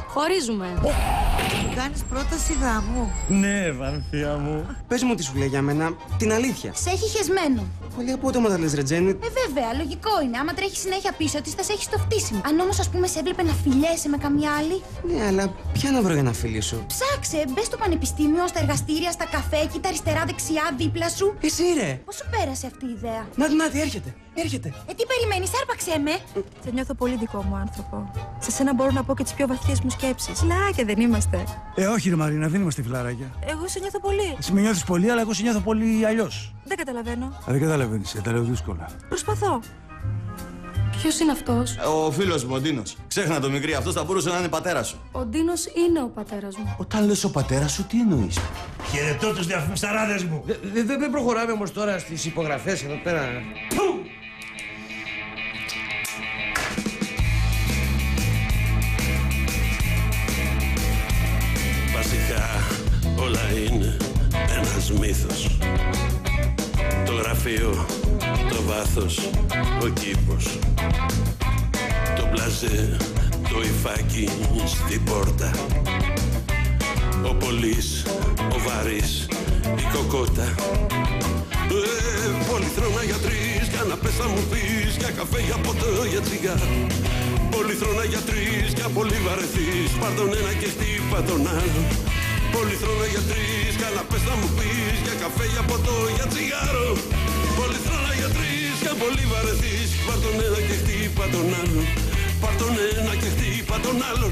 Χωρίζουμε. Κάνεις πρόταση γάμου? Ναι, Βανθία μου. Πες μου τι σου λέει για μένα, την αλήθεια. Σε έχει χεσμένο. Πολύ απότομα τα λες, ρε Τζέννη. Βέβαια, λογικό είναι. Άμα τρέχει συνέχεια πίσω της, θα σε έχει στο φτύσιμο. Αν όμως, ας πούμε, σε έβλεπε να φιλιέσαι με καμιά άλλη. Ναι, αλλά ποια να βρω για να φιλήσω? Ψάξε, μπες στο πανεπιστήμιο, στα εργαστήρια, στα καφέ, κοίτα αριστερά-δεξιά, δίπλα σου. Εσύ ρε! Πώς σου πέρασε αυτή η ιδέα? Νάτι, έρχεται. Τι περιμένεις, άρπαξέ με. Σε νιώθω πολύ δικό μου άνθρωπο. Σε σένα μπορώ να πω και τις πιο βαθιές μου σκέψεις. Φιλαράκια δεν είμαστε? Όχι, ρε Μαρίνα, δεν είμαστε φιλαράκια. Εγώ σε νιώθω πολύ. Εσύ με νιώθεις πολύ, αλλά εγώ σε νιώθω πολύ αλλιώς. Δεν καταλαβαίνω. Δεν καταλαβαίνεις, τα λέω δύσκολα. Προσπαθώ. Ποιος είναι αυτός? Ο φίλος μου, ο Ντίνος. Ξέχνα το μικρή, αυτός θα μπορούσε να είναι πατέρας σου. Ο Ντίνος είναι ο πατέρας μου. Όταν λες ο πατέρας σου, τι εννοείς? Χαιρετώ τους διαφημισταράδες μου. Δεν προχωράμε όμως τώρα στις υπογραφές εδώ πέρα. Βασικά όλα είναι ένας μύθος. Το γραφείο, το βάθος, ο κήπος. Το μπλαζέ, το υφάκι στην πόρτα. Ο πολύς, ο βαρύς, η κοκότα. Πολυθρόνα για τρεις, καναπές θα μου πεις. Για καφέ, για ποτό, για τσιγάρο. Πολυθρόνα για τρεις, κι αν πολύ βαρεθείς, πάρ' τον ένα και χτύπα τον άλλο. Πολυθρόνα για τρεις, καναπές θα μου πεις. Για καφέ, για ποτό, για τσιγάρο. Πολυθρόνα για τρεις, κι αν πολύ βαρεθείς, πάρ' τον ένα και χτύπα τον άλλο. Πάρ' τον ένα και χτύπα τον άλλο.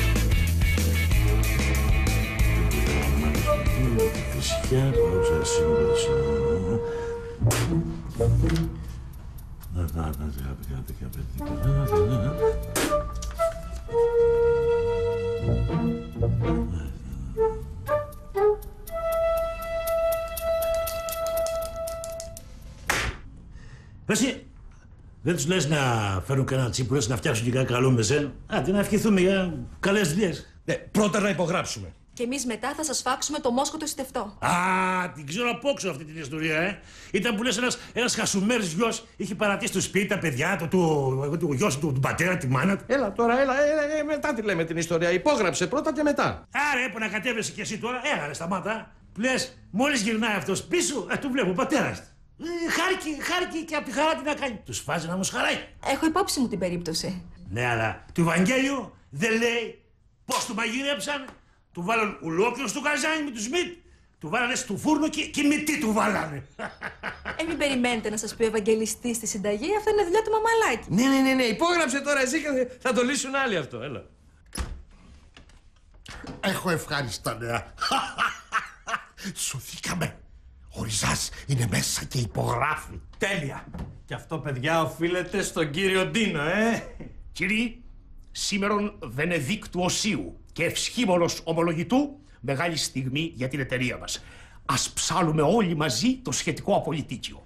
Φυσικά, ρωτζα σύμβαση. Εσύ, δεν τους λες να φέρουν κανένα τσίπουρες, να φτιάξουν και κανένα καλό μεζέν? Άντε να ευχηθούμε για καλές δουλειές. Ναι, πρώτα να υπογράψουμε. Και εμείς μετά θα σας φάξουμε το μόσχο το ειστευτό. Την ξέρω από έξω αυτή την ιστορία, Ήταν που λες ένας χασουμέρης γιος είχε παρατήσει το σπίτι, τα παιδιά του γιος του, τον πατέρα, τη μάνα του. Έλα τώρα, μετά τη λέμε την ιστορία. Υπόγραψε πρώτα και μετά. Άρα που να κατέβεσαι κι εσύ τώρα, έλα σταμάτα. Λες, μόλις γυρνάει αυτός πίσω, του βλέπω ο πατέρας του. Χάρηκε και από τη χαρά τι να κάνει. Τους φάζει να μου σχαράει. Έχω υπόψη μου την περίπτωση. Ναι, αλλά του Βαγγέλιου δεν λέει πώς του μαγειρέψαν. Του βάλαν ολόκληρο στο καζάνι με του Σμιτ. Του βάλανε στο φούρνο και με τι του βάλανε. Μην περιμένετε να σας πει ο Ευαγγελιστής στη συνταγή, αυτό είναι δουλειά του μαμαλάκι. Ναι, υπόγραψε τώρα εσύ και θα το λύσουν άλλοι αυτό, έλα. Έχω ευχάριστα νέα. Σωθήκαμε. Ο Ριζάς είναι μέσα και υπογράφει. Τέλεια. Και αυτό, παιδιά, οφείλεται στον κύριο Ντίνο, Κύριοι, σήμερον Βενεδίκτου Οσίου και ευσχήμονος ομολογητού, μεγάλη στιγμή για την εταιρεία μας. Ας ψάλουμε όλοι μαζί το σχετικό απολυτίκιο.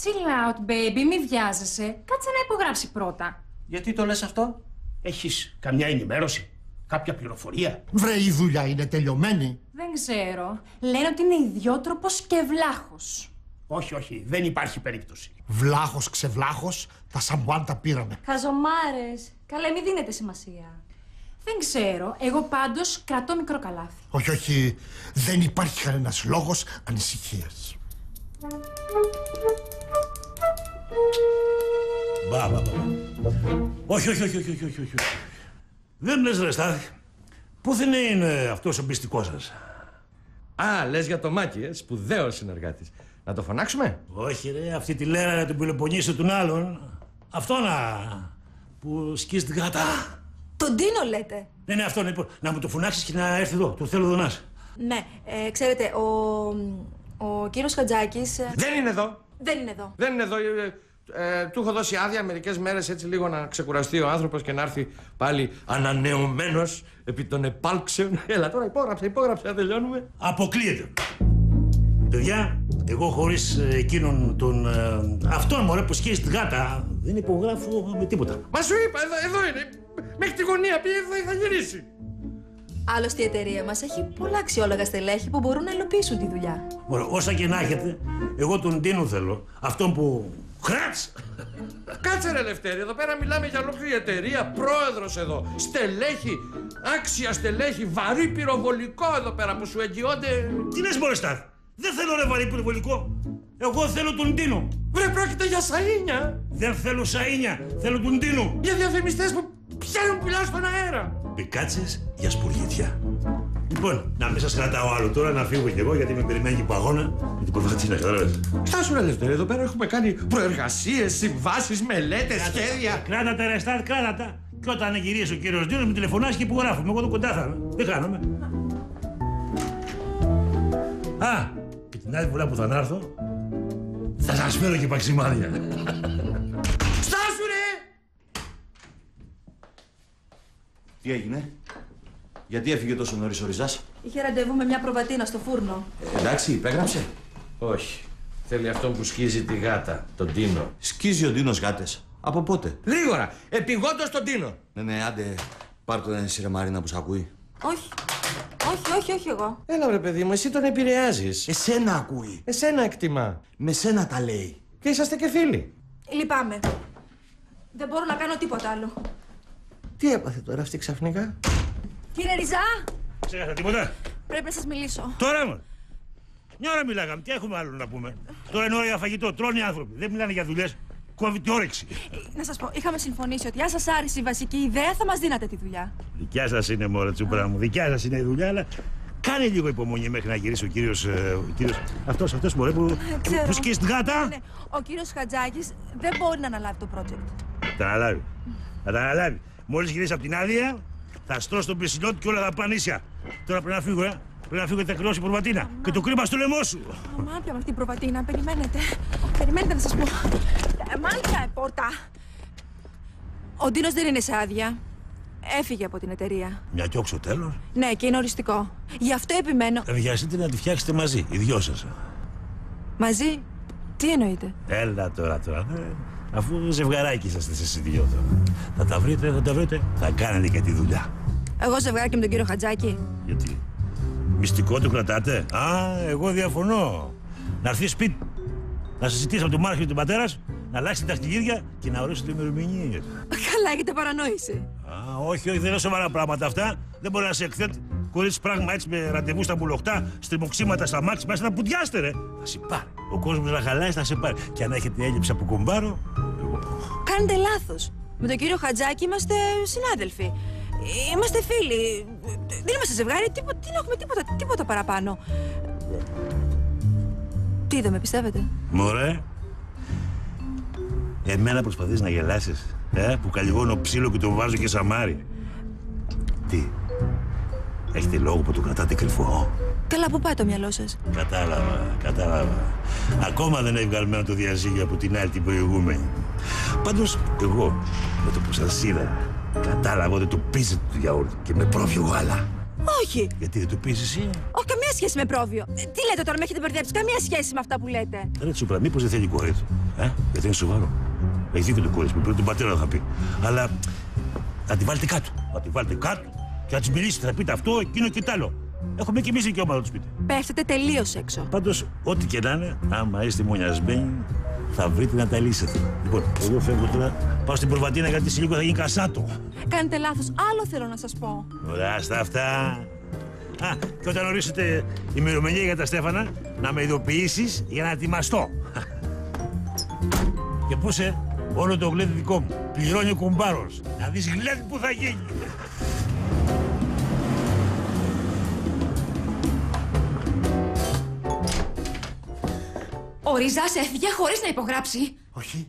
Chill out, baby, μη βιάζεσαι. Κάτσε να υπογράψει πρώτα. Γιατί το λες αυτό? Έχεις καμιά ενημέρωση, κάποια πληροφορία? Βρε, η δουλειά είναι τελειωμένη. Δεν ξέρω. Λένε ότι είναι ιδιότροπος και βλάχος. Όχι, δεν υπάρχει περίπτωση. Βλάχος, ξεβλάχος, τα σαμπουάν τα πήραμε. Χαζομάρες. Καλά, μην δίνετε σημασία. Δεν ξέρω. Εγώ πάντως κρατώ μικρό καλάθι. Όχι, δεν υπάρχει κανένας λόγος ανησυχίας. Όχι. Δεν λες ρε Στάθη. Πού δεν είναι αυτός ο πιστικός σας? Λες για το Μάκη, σπουδαίος συνεργάτης. Να το φωνάξουμε? Όχι ρε, αυτή τη λέρα του Πελοποννήσου των άλλων. Αυτό που σκίζει την γάτα. Τον Ντίνο λέτε? Ναι, αυτό λοιπόν. Να μου το φωνάξεις και να έρθει εδώ. Το θέλω εδώ να είσαι. Ναι, ξέρετε, ο κύριος Χατζάκης... Δεν είναι εδώ. Δεν είναι εδώ. Δεν είναι εδώ. Του έχω δώσει άδεια μερικές μέρες έτσι λίγο να ξεκουραστεί ο άνθρωπος και να έρθει πάλι ανανεωμένος επί των επάλξεων. Έλα τώρα, υπόγραψε, να τελειώνουμε. Αποκλείεται. Παιδιά, εγώ χωρίς εκείνον τον... αυτόν μωρέ που σκίζει τη γάτα, δεν υπογράφω με τίποτα. Μα σου είπα, εδώ είναι. Μέχρι τη γωνία πήγε, θα γυρίσει. Άλλωστε η εταιρεία μας έχει πολλά αξιόλογα στελέχη που μπορούν να υλοποιήσουν τη δουλειά. Ωραία, όσα και να έχετε, εγώ τον Ντίνο θέλω. Αυτόν που... Χράτς! Κάτσε ρε Λευτέρη, εδώ πέρα μιλάμε για ολόκληρη εταιρεία, πρόεδρος εδώ, στελέχη. άξια στελέχη, βαρύ πυροβολικό εδώ πέρα που σου εγγυώνται. Τι λες μωρέ Στάθ, δεν θέλω ρε βαρύ πυροβολικό. Εγώ θέλω τον Τίνο. Βρε, πρόκειται για σαΐνια. Δεν θέλω σαΐνια, θέλω τον Τίνο. Για διαφημιστές που πιάνουν πουλιά στον αέρα. Πικάτσες για σπουργίτια. Λοιπόν, να μην σας κρατάω άλλο τώρα, να φύγω κι εγώ γιατί με περιμένει η παγώνα με την προβατίνα, κατάλαβες. Στάσου ρε Λευτέρη, εδώ πέρα έχουμε κάνει προεργασίες, συμβάσεις, μελέτες, σχέδια. Κράτα τα ρε Στάθ, κράτα τα. Και όταν γυρίσει ο κύριος Ντίνος με τηλεφωνάς και υπογράφουμε. Εγώ εδώ κοντά θα είμαι. Δεν χάνομαι. Α, και την άλλη φορά που θα έρθω, θα σας φέρω και παξιμάδια. Στάσου ρε! Τι έγινε? Γιατί έφυγε τόσο νωρίς ο Ριζάς? Είχε ραντεβού με μια προβατίνα στο φούρνο. Εντάξει, υπέγραψε. Όχι. Θέλει αυτόν που σκίζει τη γάτα, τον Τίνο. Σκίζει ο Ντίνος γάτες. Από πότε? Γρήγορα! Επιγόντως τον Τίνο! Ναι, άντε, πάρ' τον εσύ ρε Μαρίνα που σ' ακούει. Όχι εγώ. Έλα ρε παιδί μου, εσύ τον επηρεάζεις. Εσένα ακούει. Εσένα εκτιμά. Με σένα τα λέει. Και είσαστε και φίλοι. Λυπάμαι. Δεν μπορώ να κάνω τίποτα άλλο. Τι έπαθε τώρα αυτή ξαφνικά? Κύριε Ριζά! Ξέχασα τίποτα. Πρέπει να σας μιλήσω. Τώρα μου. Μια ώρα μιλάγαμε. Τι έχουμε άλλο να πούμε? Τώρα είναι ώρα για φαγητό. Τρώνε οι άνθρωποι. Δεν μιλάνε για δουλειές. Κόβει την όρεξη. Να σας πω, είχαμε συμφωνήσει ότι αν σας άρεσε η βασική ιδέα θα μας δίνατε τη δουλειά. Δικιά σας είναι μωρέ τσουπρά μου. Δικιά σας είναι η δουλειά, αλλά κάνε λίγο υπομονή μέχρι να γυρίσει ο κύριος. Αυτός μωρέ που σκίζει τη γάτα. Ναι, ο κύριος Χατζάκης δεν μπορεί να αναλάβει το project. Θα αναλάβει. Θα τα αναλάβει. Μόλις γυρίσει από την άδεια, θα στρώσει τον πισινό του και όλα θα πάνε ίσια. Τώρα πρέπει να φύγω, Πρέπει να φύγω γιατί θα κρυώσει η προβατίνα. Και το κρίμα στο λαιμό σου. Μάλπια με αυτή η προβατίνα. Περιμένετε. Περιμένετε να σας πω. Μάλπια, πόρτα. Ο Ντίνος δεν είναι σε άδεια. Έφυγε από την εταιρεία. Μια κι όξο τέλος. Ναι, και είναι οριστικό. Γι' αυτό επιμένω. Βιαστείτε να τη φτιάξετε μαζί, οι δυο σας. Μαζί? Τι εννοείτε? Έλα τώρα. Αφού ζευγαράκι είσαστε εσείς οι δυο τώρα. Θα τα βρείτε, θα κάνετε και τη δουλειά. Εγώ ζευγάρι και με τον κύριο Χατζάκη. Γιατί? Μυστικό το κρατάτε? Α, εγώ διαφωνώ. Να έρθει σπίτι, να συζητήσει με τον Μάρχη και τον πατέρα, να αλλάξει τα δαχτυλίδια και να ορίσετε ημερομηνίες. Καλά, έχετε παρανόηση. Α, όχι, δεν είναι σοβαρά πράγματα αυτά. Δεν μπορεί να σε εκθέτει χωρίς πράγμα έτσι με ραντεβού στα μπουλοχτά, στριμωξίματα στα μάξι, μέσα να πουδιάστε ρε. Θα σε πάρει. Ο κόσμος να χαλάει, θα σε πάρει. Και αν έχετε έλλειψη από κομπάρο, εγώ. Κάνετε λάθος. Με τον κύριο Χατζάκη είμαστε συνάδελφοι. Είμαστε φίλοι. Δεν είμαστε ζευγάρι, δεν έχουμε τίποτα παραπάνω. Τι δεν με πιστεύετε? Μωρέ, εμένα προσπαθείς να γελάσεις, που καλλιγώνω ψήλο και το βάζω και σαμάρι. Τι, έχετε λόγο που το κρατάτε κρυφό? Καλά, πού πάει το μυαλό σας? Κατάλαβα. Ακόμα δεν έχει βγαλμένο το διαζύγιο από την άλλη την προηγούμενη. Πάντως, εγώ, με το που σας είδα, κατάλαβα ότι το πίζετε το γιαούρτι και με πρόβιο γάλα. Όχι. Γιατί δεν το πίζεις εσύ? Όχι, καμία σχέση με πρόβιο. Τι λέτε τώρα, με έχετε μπερδέψει? Καμία σχέση με αυτά που λέτε. Ρε Τσούπρα, μήπως δεν θέλει κορίτσι? Γιατί είναι σοβαρό. Έχει δίκιο το κορίτσι μου, πρέπει τον πατέρα θα πει. Αλλά θα τη βάλετε κάτω. Και θα της μιλήσετε, θα πείτε αυτό, εκείνο και τ' άλλο. Έχουμε κι εμείς δικαίωμα να τους πείτε. Πέφτετε τελείως έξω. Πάντως, ό,τι και να είναι, άμα είστε μονιασμένοι, θα βρείτε να τα λύσετε. Λοιπόν, εγώ φεύγω τώρα, πάω στην προβατίνα γιατί σε λίγο θα γίνει κασάτο. Κάνετε λάθος. Άλλο θέλω να σας πω. Ωραία, στα αυτά. Α, και όταν ορίσετε ημερομηνία για τα Στέφανα, να με ειδοποιήσεις για να ετοιμαστώ. Και πού σε, όλο το γλέντι δικό μου. Πληρώνει ο κουμπάρος. Να δεις γλέντι που θα γίνει. Ο Ριζάς έφυγε χωρίς να υπογράψει. Όχι.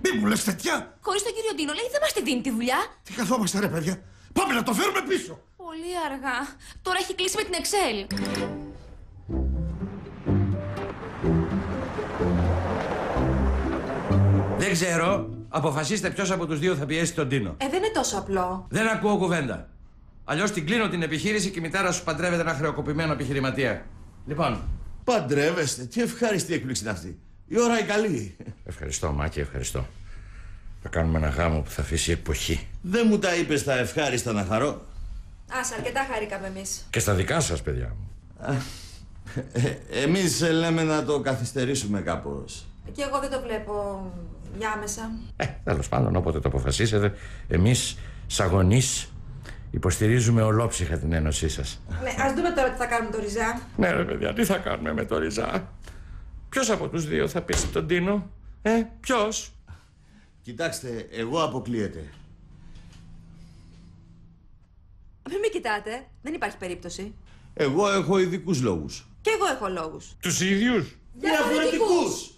Μη μου λες τέτοια. Χωρίς τον κύριο Ντίνο, λέει, δεν μας τη δίνει τη δουλειά. Τι καθόμαστε ρε παιδιά. Πάμε να το φέρουμε πίσω. Πολύ αργά. Τώρα έχει κλείσει με την Excel. Δεν ξέρω. Αποφασίστε ποιος από τους δύο θα πιέσει τον Ντίνο. Δεν είναι τόσο απλό. Δεν ακούω κουβέντα. Αλλιώς την κλείνω την επιχείρηση και η μητέρα σου παντρεύεται ένα χρεοκοπημένο επιχειρηματία. Λοιπόν. Παντρεύεστε. Τι ευχάριστη έκπληξη είναι αυτή. Η ώρα η καλή. Ευχαριστώ, Μάκη, ευχαριστώ. Θα κάνουμε ένα γάμο που θα αφήσει εποχή. Δεν μου τα είπες τα ευχάριστα να χαρώ. Αρκετά χαρήκαμε εμείς. Και στα δικά σας, παιδιά μου. Εμείς λέμε να το καθυστερήσουμε κάπως. Και εγώ δεν το βλέπω για άμεσα. Τέλος πάντων, όποτε το αποφασίσετε, εμείς σαν γονείς Υποστηρίζουμε ολόψυχα την ένωσή σας. Ναι, ας δούμε τώρα τι θα κάνουμε το Ριζά. Ναι ρε παιδιά, τι θα κάνουμε με το Ριζά? Ποιος από τους δύο θα πείσει τον Τίνο? Ποιος? Κοιτάξτε, εγώ αποκλείεται. Μην με κοιτάτε, δεν υπάρχει περίπτωση. Εγώ έχω ειδικούς λόγους. Κι εγώ έχω λόγους. Τους ίδιους? Διαφορετικούς!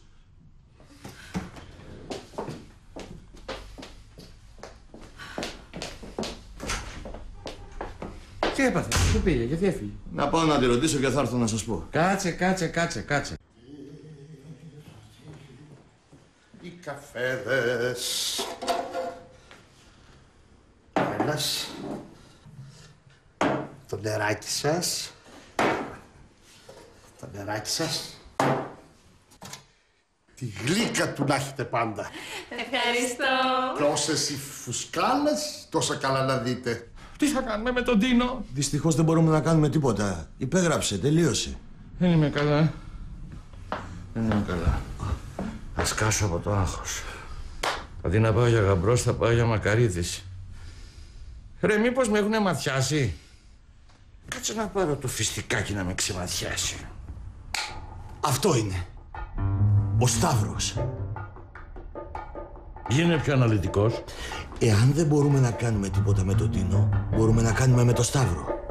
Τι έπαθε, πού πήγε, γιατί έφυγε? Να πάω να τη ρωτήσω και θα έρθω να σας πω. Κάτσε. Οι καφέδες. Ένας. Το νεράκι σας. Το νεράκι σας. Τη γλύκα του να έχετε πάντα. Ευχαριστώ. Τόσες οι φουσκάλες, τόσα καλά να δείτε. Τι θα κάνουμε με τον Τίνο? Δυστυχώς δεν μπορούμε να κάνουμε τίποτα. Υπέγραψε, τελείωσε. Δεν είμαι καλά. Θα σκάσω από το άγχος. Αντί να πάω για γαμπρός, θα πάω για μακαρίδης. Ρε, μήπως με έχουνε ματιάσει? Κάτσε να πάρω το φιστικάκι να με ξεματιάσει. Αυτό είναι. Ο Σταύρος. Γίνε πιο αναλυτικός. Εάν δεν μπορούμε να κάνουμε τίποτα με τον Τίνο, μπορούμε να κάνουμε με τον Σταύρο.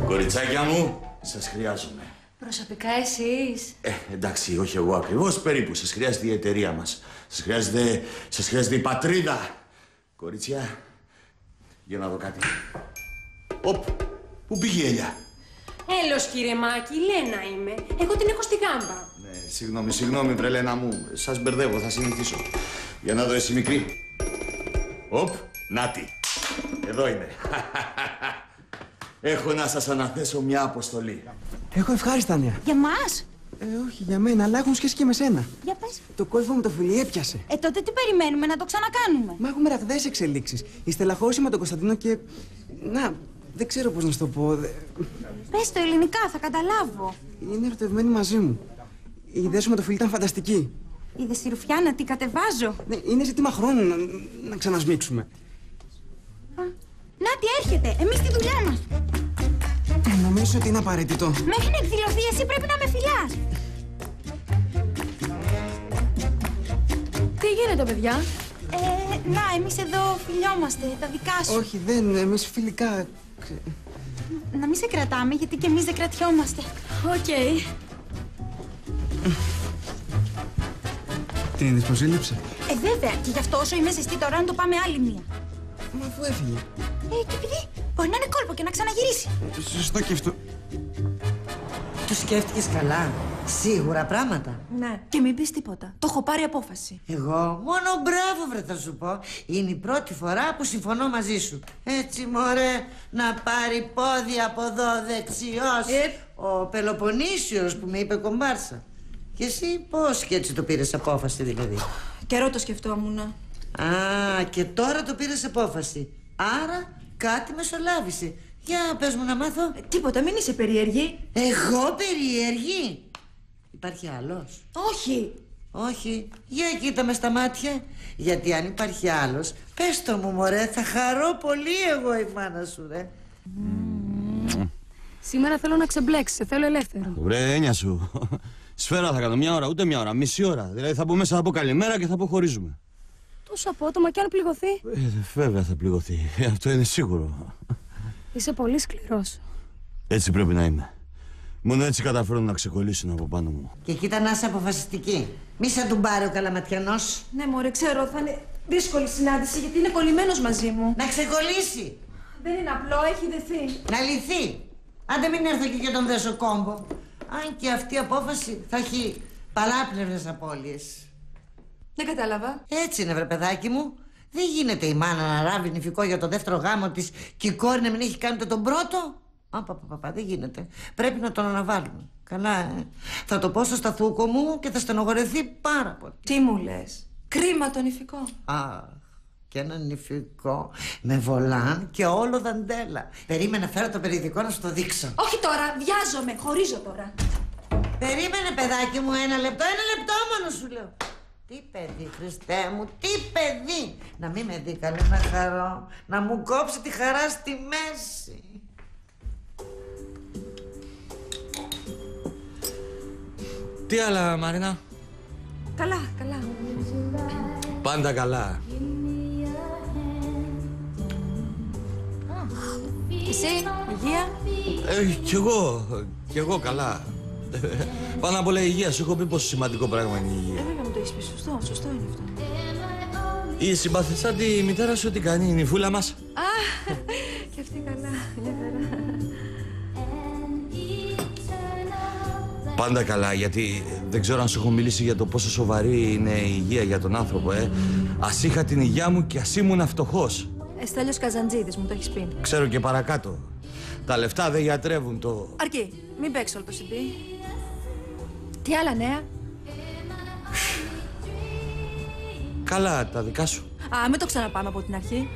Κοριτσάκια μου, σας χρειάζομαι. Προσωπικά εσείς? Εντάξει, όχι εγώ ακριβώς, περίπου. Σας χρειάζεται η εταιρεία μας. Σας χρειάζεται η πατρίδα. Κορίτσια, για να δω κάτι. Οπ, πού πήγε η Έλια? Έλος κύριε Μάκη, Λένα είμαι. Εγώ την έχω στη γάμπα. Ναι, συγγνώμη, βρελένα μου. Σας μπερδεύω, θα συνηθίσω. Για να δω εσύ μικρή. Οπ, νάτι. Εδώ είναι. Έχω να σας αναθέσω μια αποστολή. Έχω ευχάριστα νέα. Για μας? Όχι για μένα, αλλά έχουν σχέση και με σένα. Για πες. Το κόλπο μου το φιλί έπιασε. Τότε τι περιμένουμε, να το ξανακάνουμε? Μα έχουμε ραγδαίες εξελίξεις. Η στελαχώρηση με τον Κωνσταντίνο και... Να, δεν ξέρω πώς να σου το πω. Πες το ελληνικά, θα καταλάβω. Είναι ερωτευμένη μαζί μου. Η ιδέα σου με το φιλί ήταν φανταστική. Είδες τη Ρουφιάνα, τι κατεβάζω. Ναι, είναι ζήτημα χρόνου να ξανασμίξουμε. Νάτι έρχεται, εμείς τη δουλειά μας. Νομίζω ότι είναι απαραίτητο. Μέχρι να εκδηλωθεί εσύ πρέπει να με φιλάς. Τι γίνεται, παιδιά? Να, εμείς εδώ φιλιόμαστε, τα δικά σου. Όχι, δεν, εμείς φιλικά. Να μην σε κρατάμε, γιατί και εμείς δεν κρατιόμαστε. Οκ. Την είδες πως ζήλεψε? Βέβαια, και γι' αυτό όσο είμαι ζεστή τώρα να το πάμε άλλη μία. Μα αφού έφυγε. Και επειδή μπορεί να είναι κόλπο και να ξαναγυρίσει. Σωστό και αυτό. Το σκέφτηκες καλά. Σίγουρα πράγματα. Ναι, και μην πεις τίποτα. Το έχω πάρει απόφαση. Εγώ μόνο μπράβο βρε θα σου πω. Είναι η πρώτη φορά που συμφωνώ μαζί σου. Έτσι μωρέ, να πάρει πόδι από εδώ δεξιός. Ο Πελοποννήσιος που με είπε κομπάρσα. Και εσύ πώς και έτσι το πήρες απόφαση δηλαδή? Καιρό το σκεφτόμουν. Α, και τώρα το πήρες απόφαση. Άρα κάτι μεσολάβησε. Για πες μου να μάθω. Τίποτα, μην είσαι περίεργη. Εγώ περίεργη? Υπάρχει άλλος? Όχι. Όχι. Για κοίτα με στα μάτια. Γιατί αν υπάρχει άλλος, πες το μου μωρέ, θα χαρώ πολύ εγώ η μάνα σου ρε. Σήμερα θέλω να ξεμπλέξεις, σε θέλω ελεύθερο. Βρε, έννοια σου. Σφαίρα θα κάνω μια ώρα, ούτε μια ώρα, μισή ώρα. Δηλαδή θα πω μέσα, θα πω καλημέρα και θα πω χωρίζουμε. Τόσο απότομα κι αν πληγωθεί. Βέβαια θα πληγωθεί. Αυτό είναι σίγουρο. Είσαι πολύ σκληρός. Έτσι πρέπει να είμαι. Μόνο έτσι καταφέρω να ξεκολλήσουν από πάνω μου. Και κοίτα να είσαι αποφασιστική. Μη σαν τον πάρει ο Καλαματιανός. Ναι, μωρέ, ξέρω, θα είναι δύσκολη συνάντηση γιατί είναι κολλημένος μαζί μου. Να ξεκολλήσει. Δεν είναι απλό, έχει δεθεί. Να λυθεί. Αν δεν μην έρθω και τον δέσω κόμπο. Αν και αυτή η απόφαση θα έχει παράπλευρες απώλειες. Δεν κατάλαβα. Έτσι είναι βρε παιδάκι μου. Δεν γίνεται η μάνα να ράβει νηφικό για το δεύτερο γάμο της και η κόρη να μην έχει κάνει τον πρώτο. Δεν γίνεται. Πρέπει να τον αναβάλουμε. Καλά, Θα το πω στο σταθούκο μου και θα στενοχωρεθεί πάρα πολύ. Τι μου λες? Κρίμα το νηφικό. Αχ, και ένα νηφικό με βολάν και όλο δαντέλα. Περίμενε, φέρω το περιοδικό να σου το δείξω. Όχι τώρα, βιάζομαι, χωρίζω τώρα. Περίμενε, παιδάκι μου, ένα λεπτό μόνο σου λέω. Τι παιδί, Χριστέ μου, τι παιδί! Να μην με δει, καλέ, να χαρώ. Να μου κόψει τη χαρά στη μέση. Τι άλλα, Μαρίνα? Καλά, καλά. Πάντα καλά. Εσύ, υγεία? Κι εγώ καλά. Πάνω απ' όλα η υγεία. Σου έχω πει πόσο σημαντικό πράγμα είναι η υγεία. Βέβαια μου το έχεις πει. Σωστό είναι αυτό. Η συμπαθητάτη μητέρα σου τι κάνει, η νυφούλα μας? Α, και αυτή καλά, μια χαρά. Πάντα καλά, γιατί δεν ξέρω αν σου έχω μιλήσει για το πόσο σοβαρή είναι η υγεία για τον άνθρωπο, Ας είχα την υγεία μου και ας ήμουν φτωχός. Στέλιος Καζαντζίδης, μου το έχεις πει. Ξέρω και παρακάτω. Τα λεφτά δεν γιατρεύουν το... Αρκεί, μην παίξει όλο το CD. Τι άλλα νέα? Καλά, τα δικά σου. Α, μην το ξαναπάμε από την αρχή.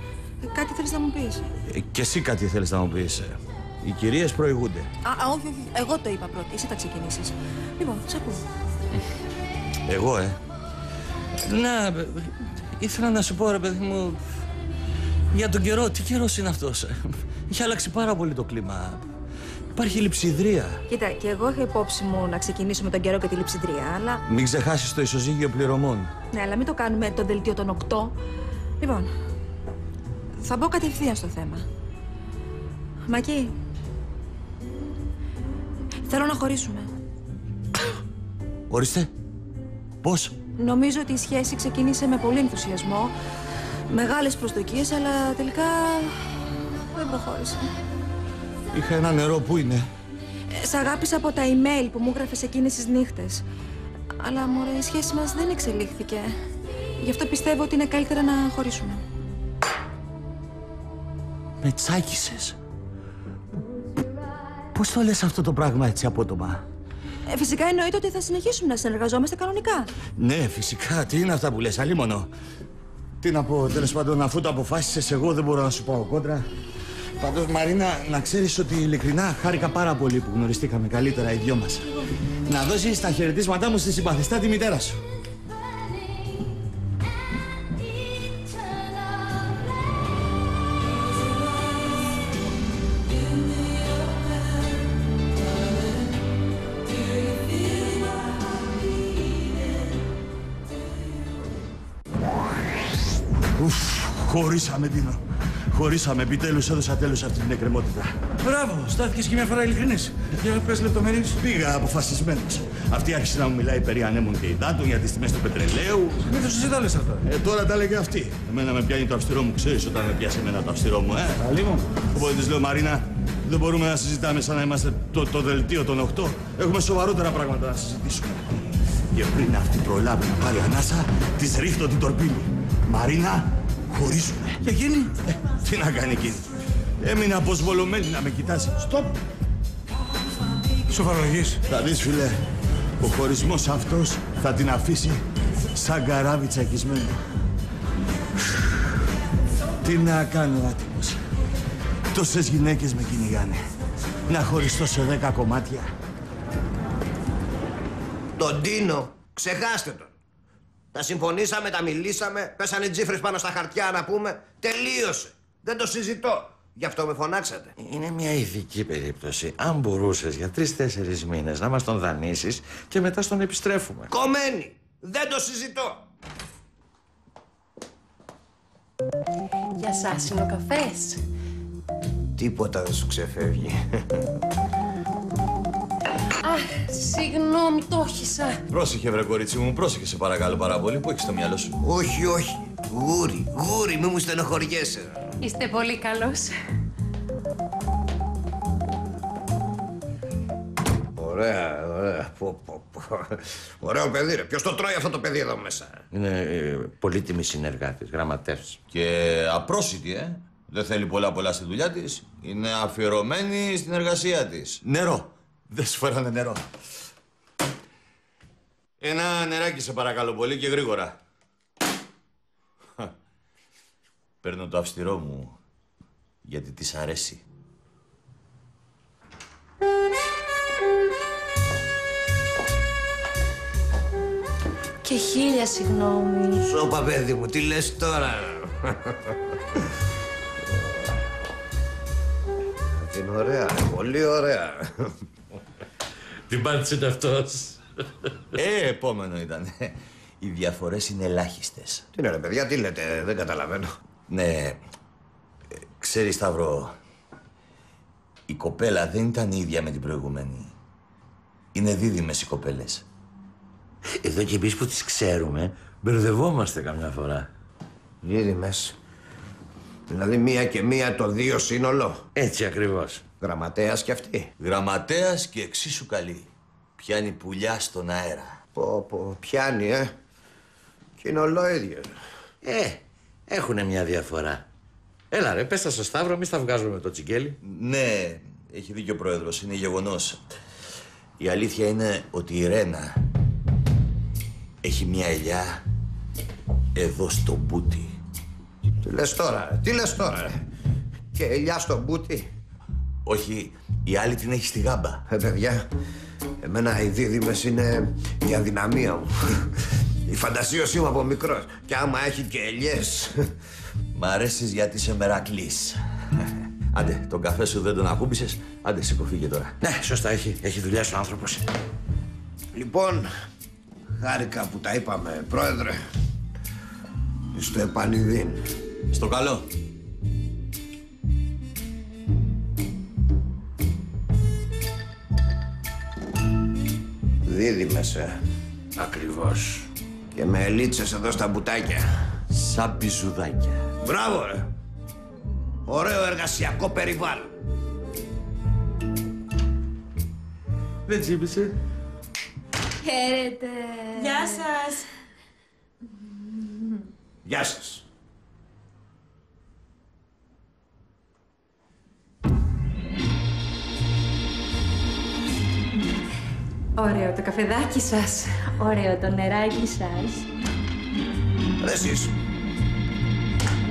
Κάτι θέλεις να μου πεις? Κι εσύ κάτι θέλεις να μου πεις. Οι κυρίες προηγούνται. Όχι. Εγώ το είπα πρώτη. Εσύ θα ξεκινήσεις. Λοιπόν, σ' ακούω. Εγώ, Να, ήθελα να σου πω, ρε παιδί μου, για τον καιρό. Τι καιρός είναι αυτός? Έχει αλλάξει πάρα πολύ το κλίμα. Υπάρχει λειψιδρία. Κοίτα, και εγώ είχα υπόψη μου να ξεκινήσω με τον καιρό και τη λειψιδρία, αλλά... Μην ξεχάσεις το ισοζύγιο πληρωμών. Ναι, αλλά μην το κάνουμε το δελτίο των 8. Λοιπόν, θα μπω κατευθείαν στο θέμα. Μακή, θέλω να χωρίσουμε. Ορίστε. Πώς? Νομίζω ότι η σχέση ξεκίνησε με πολύ ενθουσιασμό, μεγάλες προσδοκίες, αλλά τελικά δεν προχώρησε. Είχα ένα νερό, πού είναι? Σ' αγάπησα από τα email που μου έγραφες εκείνες τις νύχτες. Αλλά, μωρέ, η σχέση μας δεν εξελίχθηκε. Γι' αυτό πιστεύω ότι είναι καλύτερα να χωρίσουμε. Με τσάκισες. Πώς το λες αυτό το πράγμα έτσι απότομα? Φυσικά εννοείται ότι θα συνεχίσουμε να συνεργαζόμαστε κανονικά. Ναι, φυσικά. Τι είναι αυτά που λες, αλίμονο? Τι να πω, τέλος πάντων, αφού το αποφάσισες, εγώ δεν μπορώ να σου πάω κόντρα. Πάντως, Μαρίνα, να ξέρεις ότι ειλικρινά χάρηκα πάρα πολύ που γνωριστήκαμε καλύτερα οι δυο μας. Να δώσεις τα χαιρετίσματά μου στη συμπαθιστάτη μητέρα σου. Χωρίσαμε, Ντίνο. Χωρίσαμε. Επιτέλους έδωσα τέλος αυτή την εκκρεμότητα. Μπράβο, στάθηκες και μια φορά ειλικρινής. Για πες λεπτομέρειες. Πήγα αποφασισμένος. Αυτή άρχισε να μου μιλάει περί ανέμων και υδάτων, για τις τιμές του πετρελαίου. Μην το συζητάλες αυτά. Τώρα τα έλεγε αυτή. Εμένα με πιάνει το αυστηρό μου, ξέρεις όταν με πιάσει εμένα το αυστηρό μου, Αλίμον. Οπότε της λέω, Μαρίνα, δεν μπορούμε να συζητάμε σαν να είμαστε το δελτίο των 8. Έχουμε σοβαρότερα πράγματα να συζητήσουμε. Και πριν αυτή προλάβει να πάρει ανάσα, της ρίχνω την τορπίλη. Μαρίνα, χωρίσουμε. Και εκείνη? Τι να κάνει εκείνη? Έμεινε αποσβολωμένη να με κοιτάζει. Στοπ. Σοβαρολογείς. Θα δεις, φίλε, ο χωρισμός αυτός θα την αφήσει σαν καράβι τσακισμένο. Τι να κάνω, άτιμος. Τόσες γυναίκες με κυνηγάνε. Να χωριστώ σε 10 κομμάτια. Τον Ντίνο, ξεχάστε τον. Τα συμφωνήσαμε, τα μιλήσαμε, πέσανε τζίφρες πάνω στα χαρτιά να πούμε. Τελείωσε. Δεν το συζητώ. Γι' αυτό με φωνάξατε. Είναι μια ειδική περίπτωση. Αν μπορούσες για 3-4 μήνες να μας τον δανείσεις και μετά στον επιστρέφουμε. Κομμένη. Δεν το συζητώ. Για σας είναι ο καφές. Τίποτα δεν σου ξεφεύγει. Αχ, συγγνώμη, το όχισα. Πρόσεχε, βρε κορίτσι μου, πρόσεχε σε παρακαλώ πάρα πολύ. Πού έχεις το μυαλό σου? Όχι, όχι. Γούρι, μη μου στενοχωριέσαι. Είστε πολύ καλός. Ωραία. Ωραίο παιδί, ρε. Ποιος το τρώει αυτό το παιδί εδώ μέσα? Είναι πολύτιμη συνεργάτης, γραμματεύς. Και απρόσιτη, Δεν θέλει πολλά στη δουλειά της. Είναι αφιερωμένη στην εργασία της. Νερό. Δεν σου φέρανε νερό. Ένα νεράκι σε παρακαλώ πολύ και γρήγορα. Παίρνω το αυστηρό μου, γιατί της αρέσει. Και 1000 συγγνώμη. Σώπα, παιδί μου, τι λες τώρα. Είναι ωραία, πολύ ωραία. Τι μάτς είναι αυτός. Επόμενο ήταν. Οι διαφορές είναι ελάχιστες. Τι είναι ρε παιδιά, τι λέτε, δεν καταλαβαίνω. Ναι, ξέρεις Σταύρο, η κοπέλα δεν ήταν η ίδια με την προηγούμενη. Είναι δίδυμες οι κοπέλες. Εδώ και εμείς που τις ξέρουμε, μπερδευόμαστε καμιά φορά. Δίδυμες. Δηλαδή μία και μία το 2 σύνολο. Έτσι ακριβώς. Γραμματέας κι αυτή. Γραμματέας και εξίσου καλή. Πιάνει πουλιά στον αέρα. Πω, πιάνει, Κι είναι ολόιδιο. Έχουνε μια διαφορά. Έλα ρε, πες τα στο Σταύρο, εμείς τα βγάζουμε με το τσιγκέλι. Ναι, έχει δίκιο ο πρόεδρος, είναι γεγονός. Η αλήθεια είναι ότι η Ρένα έχει μια ελιά εδώ στο μπούτι. Τι λες τώρα, Και ελιά στο μπούτι. Όχι, η άλλη την έχει στη γάμπα. Παιδιά, εμένα οι δίδυμες είναι η αδυναμία μου. Η φαντασίωσή μου από μικρός. Και άμα έχει και ελιές. Μ' αρέσεις γιατί είσαι μερακλής. Άντε, τον καφέ σου δεν τον ακούμπησες. Άντε, σηκώ φύγε τώρα. Ναι, σωστά, έχει δουλειά ο άνθρωπος. Λοιπόν, χάρηκα που τα είπαμε, πρόεδρε. Στο επανειδήν. Στο καλό. Δίδυμες, Ακριβώς. Και με ελίτσες εδώ στα μπουτάκια. Σαν πιζουδάκια. Μπράβο, ρε. Ωραίο εργασιακό περιβάλλον. Δεν τσίπησε. Χαίρετε. Γεια σας. Γεια σας. Ωραίο το καφεδάκι σας. Ωραίο το νεράκι σας. Εσείς.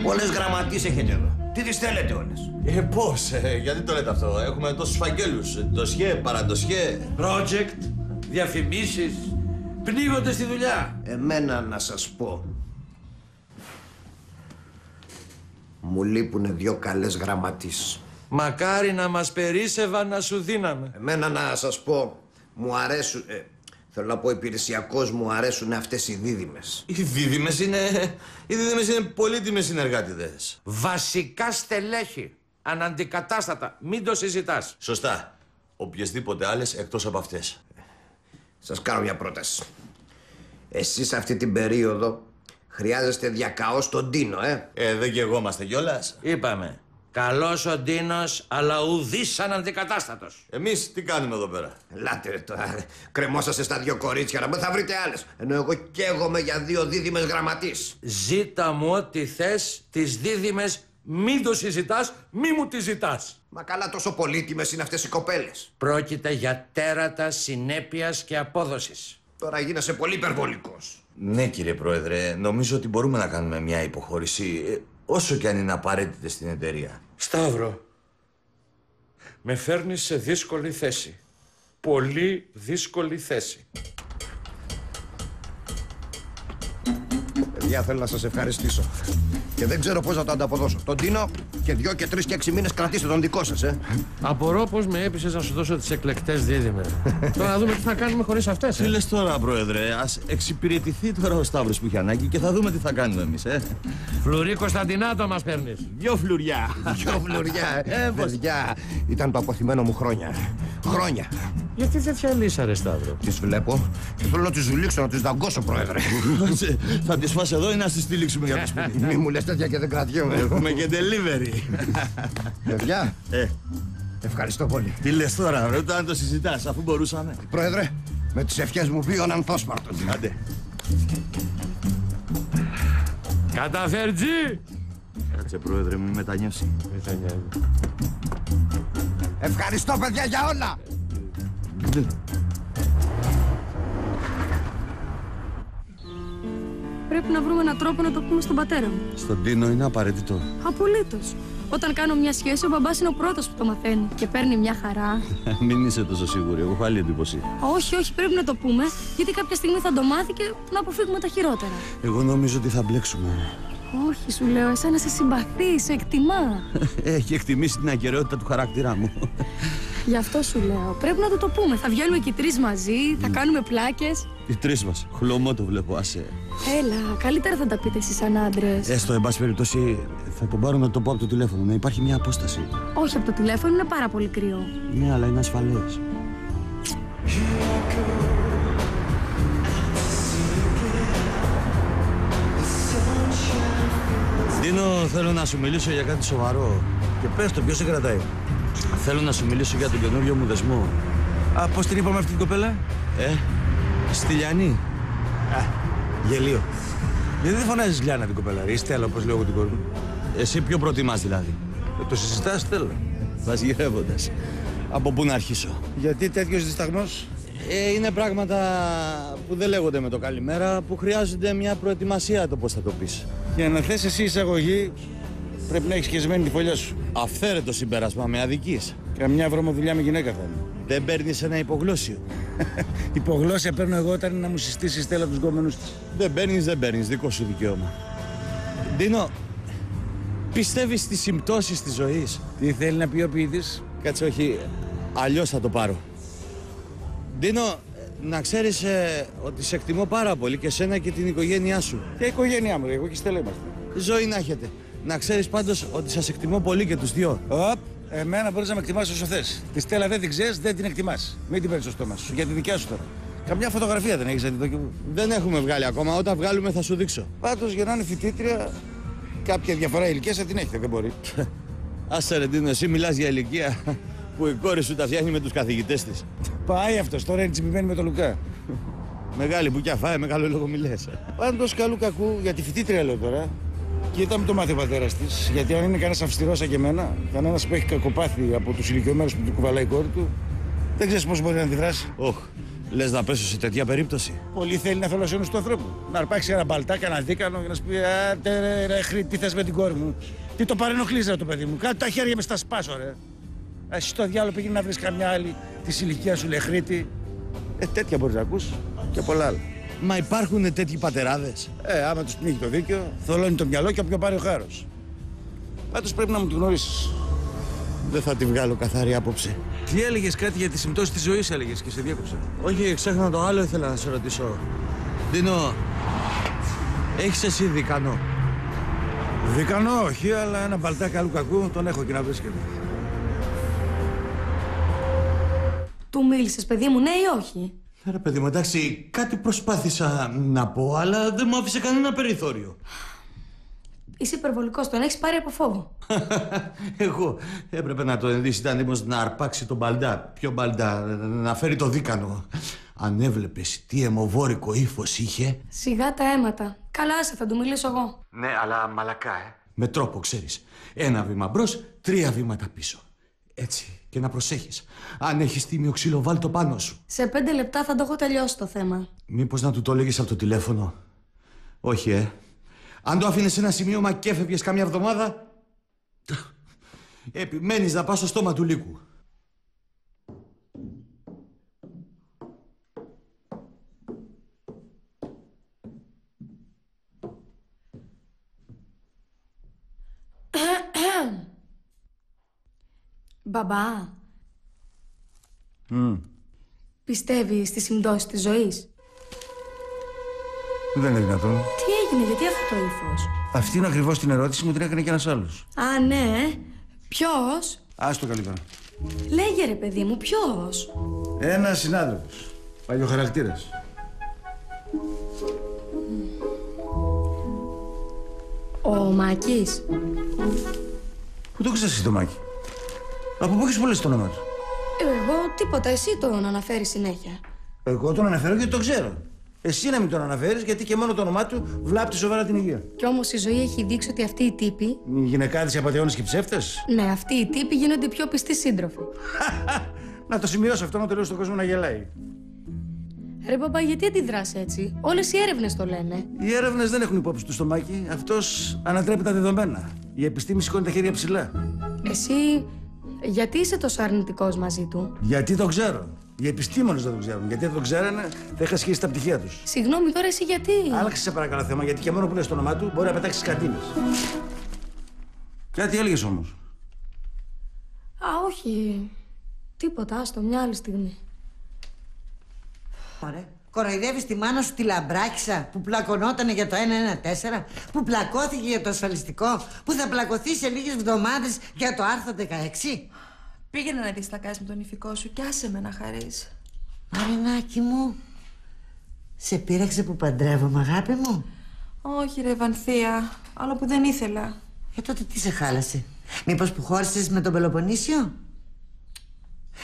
Πολλές γραμματείς έχετε εδώ. Τι τις θέλετε όλες. Πώς, γιατί το λέτε αυτό. Έχουμε τόσους φαγγέλους. Ντοσιέ, παραντοσιέ. Project, διαφημίσεις. Πνίγονται στη δουλειά. Εμένα να σας πω. Μου λείπουνε 2 καλές γραμματείς. Μακάρι να μας περίσευαν να σου δίναμε. Εμένα να σας πω, μου αρέσουν... θέλω να πω υπηρεσιακώς, μου αρέσουν αυτές οι δίδυμες. Οι δίδυμες είναι πολύτιμες συνεργάτηδες. Βασικά στελέχη. Αναντικατάστατα. Μην το συζητάς. Σωστά. Οποιασδήποτε άλλες εκτός από αυτές. Σας κάνω μια πρόταση. Εσείς αυτή την περίοδο χρειάζεστε διακαώς τον Τίνο, Δεν γεγόμαστε κιόλας. Είπαμε. Καλός ο Ντίνος, αλλά ουδής αναντικατάστατος. Εμείς τι κάνουμε εδώ πέρα. Ελάτε τώρα. Κρεμόσαστε στα 2 κορίτσια, να μην θα βρείτε άλλες. Ενώ εγώ καίγομαι για 2 δίδυμες γραμματείς. Ζήτα μου ό,τι θες, τις δίδυμες, μην το συζητάς, μη μου τις ζητάς. Μα καλά, τόσο πολύτιμες είναι αυτές οι κοπέλες. Πρόκειται για τέρατα συνέπειας και απόδοσης. Τώρα γίνεσαι πολύ υπερβολικός. Ναι, κύριε Πρόεδρε, νομίζω ότι μπορούμε να κάνουμε μια υποχώρηση, όσο και αν είναι απαραίτητη στην εταιρεία. Σταύρο, με φέρνεις σε δύσκολη θέση. Πολύ δύσκολη θέση. Παιδιά, θέλω να σας ευχαριστήσω. Και δεν ξέρω πώς να το ανταποδώσω. Τον Τίνο και 2 και 3 και 6 μήνες κρατήστε τον δικό σας, Απορώ πως με έπεισες να σου δώσω τις εκλεκτές δίδυμες. Τώρα να δούμε τι θα κάνουμε χωρίς αυτές. Τι λες τώρα, Πρόεδρε, ας εξυπηρετηθεί τώρα ο Σταύρος που έχει ανάγκη και θα δούμε τι θα κάνουμε εμείς, Φλουρί Κωνσταντινάτο μας παίρνεις. 2 φλουριά. 2 φλουριά, παιδιά, ήταν το αποθυμένο μου χρόνια. Γιατί τέτοια λύσα, ρε Σταύρο. Τις βλέπω και θέλω να τις ζουλήξω, να τις δαγκώσω, Πρόεδρε. Θα τις φας εδώ ή να τις τυλίξουμε για το σπίτι. Μη μου λες τέτοια και δεν κρατιέμαι. Έχουμε και delivery. Παιδιά, ευχαριστώ πολύ. Τι λες τώρα, ρε, ούτε αν το συζητάς, αφού μπορούσαμε. Πρόεδρε, με τις ευχές μου βίων ανθόσπαρτος. Άντε. Καταφέρτζι! Κάτσε, Πρόεδρε, μην μετανιώσει. Ευχαριστώ, παιδιά, για όλα. πρέπει να βρούμε έναν τρόπο να το πούμε στον πατέρα μου. Στον Τίνο είναι απαραίτητο. Απολύτως. Όταν κάνω μια σχέση, ο μπαμπάς είναι ο πρώτος που το μαθαίνει και παίρνει μια χαρά. Μην είσαι τόσο σίγουρη, εγώ έχω άλλη εντύπωση. Όχι, πρέπει να το πούμε, γιατί κάποια στιγμή θα το μάθει και να αποφύγουμε τα χειρότερα. Εγώ νομίζω ότι θα μπλέξουμε. Όχι, σου λέω, εσένα σε συμπαθεί, σε εκτιμά. Έχει εκτιμήσει την ακεραιότητα του χαρακτήρα μου. Γι' αυτό σου λέω, πρέπει να το πούμε. Θα βγαίνουμε και οι τρεις μαζί, θα κάνουμε πλάκες. Οι τρεις μας, χλωμό το βλέπω, άσε. Έλα, καλύτερα θα τα πείτε εσείς σαν άντρες. Έστω, εν πάση περιπτώσει, θα τον πάρω να το πω από το τηλέφωνο, να υπάρχει μια απόσταση. Όχι, από το τηλέφωνο είναι πάρα πολύ κρύο. Ναι, αλλά είναι ασφαλές. Ντίνο, θέλω να σου μιλήσω για κάτι σοβαρό. Και πες το, ποιος σε κρατάει? Θέλω να σου μιλήσω για τον καινούριο μου δεσμό. Α, πώς την είπαμε αυτή την κοπέλα? Στυλιανή. Α, γελίο. Γιατί δεν φωνάζεις Λιάννα την κοπέλα, ή Στέλλα, όπως λέω εγώ την κόρη μου? Εσύ ποιο προτιμάς δηλαδή? Το συζητάς, Στέλλα. Vas γυρεύοντας. Από πού να αρχίσω? Γιατί τέτοιος δισταγμός? Είναι πράγματα που δεν λέγονται με το καλημέρα, που χρειάζονται μια προετοιμασία το πώς θα το πεις. Για να θες εσύ εισαγωγή, πρέπει να έχεις σχεσμένη τη φωλιά σου. Αυθαίρετο συμπέρασμα, με αδικείς. Καμιά βρωμοδουλειά με γυναίκα θα είναι. Δεν παίρνεις ένα υπογλώσσιο? Υπογλώσσια παίρνω εγώ όταν είναι να μου συστήσει η Στέλλα τους γκόμενους της. Δεν παίρνεις, δικό σου δικαίωμα. Ντίνο, πιστεύεις στις συμπτώσεις της ζωής? Τι θέλει να πει ο ποιητής? Κάτσε, όχι, αλλιώς θα το πάρω. Ντίνο, να ξέρεις ότι σε εκτιμώ πάρα πολύ και σένα και την οικογένειά σου. Και η οικογένειά μου, εγώ και η Στέλλα είμαστε. Ζωή να έχετε. Να ξέρεις πάντως ότι σας εκτιμώ πολύ και τους δυο. Εμένα μπορείς να με εκτιμάς όσο θες. Τη Στέλλα δεν την ξέρεις, δεν την εκτιμάς. Μην την παίρνεις στο στόμα σου, για τη δικιά σου τώρα. Καμιά φωτογραφία δεν έχεις να τη δω κι εγώ? Δεν έχουμε βγάλει ακόμα. Όταν βγάλουμε θα σου δείξω. Πάντως για να είναι φοιτήτρια, κάποια διαφορά ηλικίας θα την έχετε, δεν μπορεί. Άσε ρε Ντίνο, εσύ μιλάς για ηλικία που η κόρη σου τα φτιάχνει με τους καθηγητές της. Πάει αυτός, τώρα είναι τσιμπημένη με τον Λουκά. Μεγάλη που κι αφάει, μεγάλο λόγο μιλές. Πάντως καλού κακού, για τη φοιτήτρια λέω τώρα. Κοίτα μου το μάθει ο πατέρας της. Γιατί αν είναι κανένας αυστηρός σαν και εμένα, κανένας που έχει κακοπάθει από τους ηλικιωμένους που του κουβαλάει η κόρη του, δεν ξέρεις πώς μπορεί να αντιδράσει. Όχ, λες να πέσω σε τέτοια περίπτωση? Πολύ θέλει να θολοσιώνεις του ανθρώπου. Να αρπάξει ένα μπαλτάκι, ένα δίκανο και να σου πει: Άτε ρε χρή, τι θες με την κόρη μου? Τι το παρενοχλείς ρε το παιδί μου? Κάτω τα χέρια με στα σπάσω ρε. Εσύ στο διάλογο πήγαινε να βρεις καμιά άλλη της ηλικίας σου λεχρίτη. Τέτοια μπορείς να ακούς και πολλά άλλα. Μα υπάρχουν τέτοιοι πατεράδες? Άμα τους πνίγει το δίκαιο, θολώνει το μυαλό και όποιο πάρει ο χάρος. Πάντως πρέπει να μου τη γνωρίσεις. Δεν θα τη βγάλω καθαρή άποψη. Τι έλεγες, κάτι για τις συμπτώσεις της ζωής έλεγες και σε διέκοψα? Όχι, ξέχνα το άλλο, ήθελα να σε ρωτήσω. Ντίνο, έχεις εσύ δίκανο? Δίκανο όχι, αλλά ένα μπαλτάκι καλού κακού τον έχω και να βρίσκεται. Του μίλησες, παιδί μου, ναι ή όχι? Ρε παιδί μου, εντάξει, κάτι προσπάθησα να πω, αλλά δεν μου άφησε κανένα περιθώριο. Είσαι υπερβολικός, τον έχεις πάρει από φόβο. Εγώ έπρεπε να το ενδύσει, ήταν έτοιμος να αρπάξει τον μπαλντά. Ποιο μπαλντά, να φέρει το δίκανο. Αν έβλεπες τι αιμοβόρικο ύφος είχε. Σιγά τα αίματα. Καλά, άσε, θα του μιλήσω εγώ. Ναι, αλλά μαλακά, Με τρόπο, ξέρεις. Ένα βήμα μπρος, 3 βήματα πίσω. Έτσι, και να προσέχεις. Αν έχεις τίμιο ξύλο, βάλ το πάνω σου. Σε 5 λεπτά θα το έχω τελειώσει το θέμα. Μήπως να του το έλεγες από το τηλέφωνο? Όχι, Αν το άφηνες ένα σημείωμα και έφευγες καμιά εβδομάδα, επιμένεις να πας στο στόμα του λύκου. Μπαμπά, πιστεύεις στις συμπτώσεις της ζωής? Δεν είναι δυνατόν. Τι έγινε, γιατί αυτό το ύφος? Αυτή είναι ακριβώς την ερώτηση μου, την έκανε κι ένας άλλος. Α, ναι. Ποιος? Άστο καλύτερα. Λέγε ρε παιδί μου, ποιος? Ένας συνάδελφος. Παλιοχαρακτήρας. Ο Μάκης. Πού το ξέρεις εσύ το Μάκη? Από πού έχεις πολλές το όνομα του? Εγώ τίποτα, εσύ τον αναφέρεις συνέχεια. Εγώ τον αναφέρω γιατί το ξέρω. Εσύ να μην τον αναφέρεις, γιατί και μόνο το όνομά του βλάπτει σοβαρά την υγεία. Κι όμως η ζωή έχει δείξει ότι αυτοί οι τύποι. Οι γυναικάδες, οι απατεώνες και οι ψεύτες. Ναι, αυτοί οι τύποι γίνονται οι πιο πιστοί σύντροφοι. Να το σημειώσω αυτό, να το λέω στον κόσμο να γελάει. Ρε παπά, γιατί αντιδράς έτσι? Όλες οι έρευνες το λένε. Οι έρευνες δεν έχουν υπόψη του στο Μάκη. Αυτός ανατρέπει τα δεδομένα. Η επιστήμη σηκώνει τα χέρια ψηλά. Εσύ, γιατί είσαι τόσο αρνητικός μαζί του? Γιατί το ξέρω. Οι επιστήμονες δεν το ξέρουν. Γιατί δεν το ξέρανε, θα είχα σχίσει τα πτυχία τους. Συγγνώμη τώρα, εσύ γιατί? Άλλαξε σε παρακαλώ θέμα, γιατί και μόνο που λες το όνομά του μπορεί να πετάξει κατίνες. Κάτι έλεγες όμως. Α, όχι. Τίποτα, άστο, μια άλλη στιγμή. Ωραία. Κοροϊδεύεις τη μάνα σου τη λαμπράκησα που πλακωνότανε για το 114, που πλακώθηκε για το ασφαλιστικό, που θα πλακωθεί σε λίγες εβδομάδες για το άρθρο 16. Πήγαινε να δεις τα κάνεις με τον ηφικό σου και άσε με να χαρείς. Μαρινάκι μου, σε πείραξε που παντρεύομαι, αγάπη μου? Όχι ρε Βανθία, άλλο που δεν ήθελα. Τότε τι σε χάλασε? Μήπως που χώρισες με τον Πελοποννήσιο?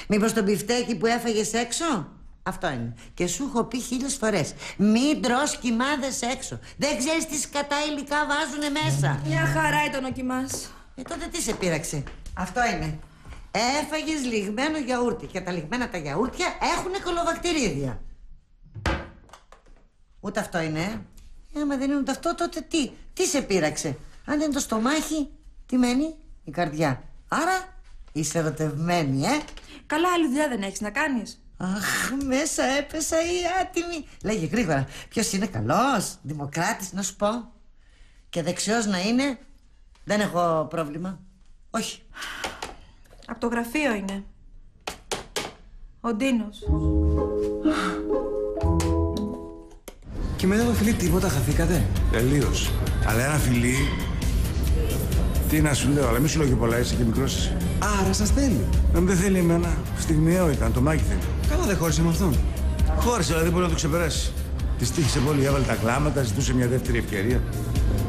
Μήπως το μπιφτέκι που έφαγες έξω? Αυτό είναι. Και σου έχω πει 1000 φορές, μην τρως κοιμάδες έξω. Δεν ξέρεις τι σκατά υλικά βάζουνε μέσα. Μια χαρά ήταν ο κοιμάς. Τότε τι σε πείραξε? Αυτό είναι. Έφαγες λιγμένο γιαούρτι και τα λιγμένα τα γιαούρτια έχουνε κολοβακτηρίδια. Ούτε αυτό είναι. Άμα δεν είναι ούτε αυτό, τότε τι σε πείραξε? Αν δεν είναι το στομάχι, τι μένει? Η καρδιά. Άρα είσαι ερωτευμένη, Καλά, άλλη δουλειά δεν έχεις να κάνεις? Αχ, μέσα έπεσα η άτιμη. Λέγε γρήγορα, ποιος είναι καλός, δημοκράτης να σου πω? Και δεξιός να είναι, δεν έχω πρόβλημα. Όχι. Από το γραφείο είναι. Ο Ντίνος. Και μετά το φιλί τίποτα, χαθήκατε? Τελείως. Αλλά ένα φιλί... Τι να σου λέω, αλλά μη σου λέω και πολλά, είσαι και μικρός. Άρα σας θέλει? Δεν θέλει εμένα. Στιγμιαίο ήταν, το Μάκη θέλει. Καλά δεν χώρισε με αυτόν. Χώρισε, αλλά δεν μπορεί να το ξεπεράσει. Τη τύχησε πολύ, έβαλε τα κλάματα, ζητούσε μια δεύτερη ευκαιρία.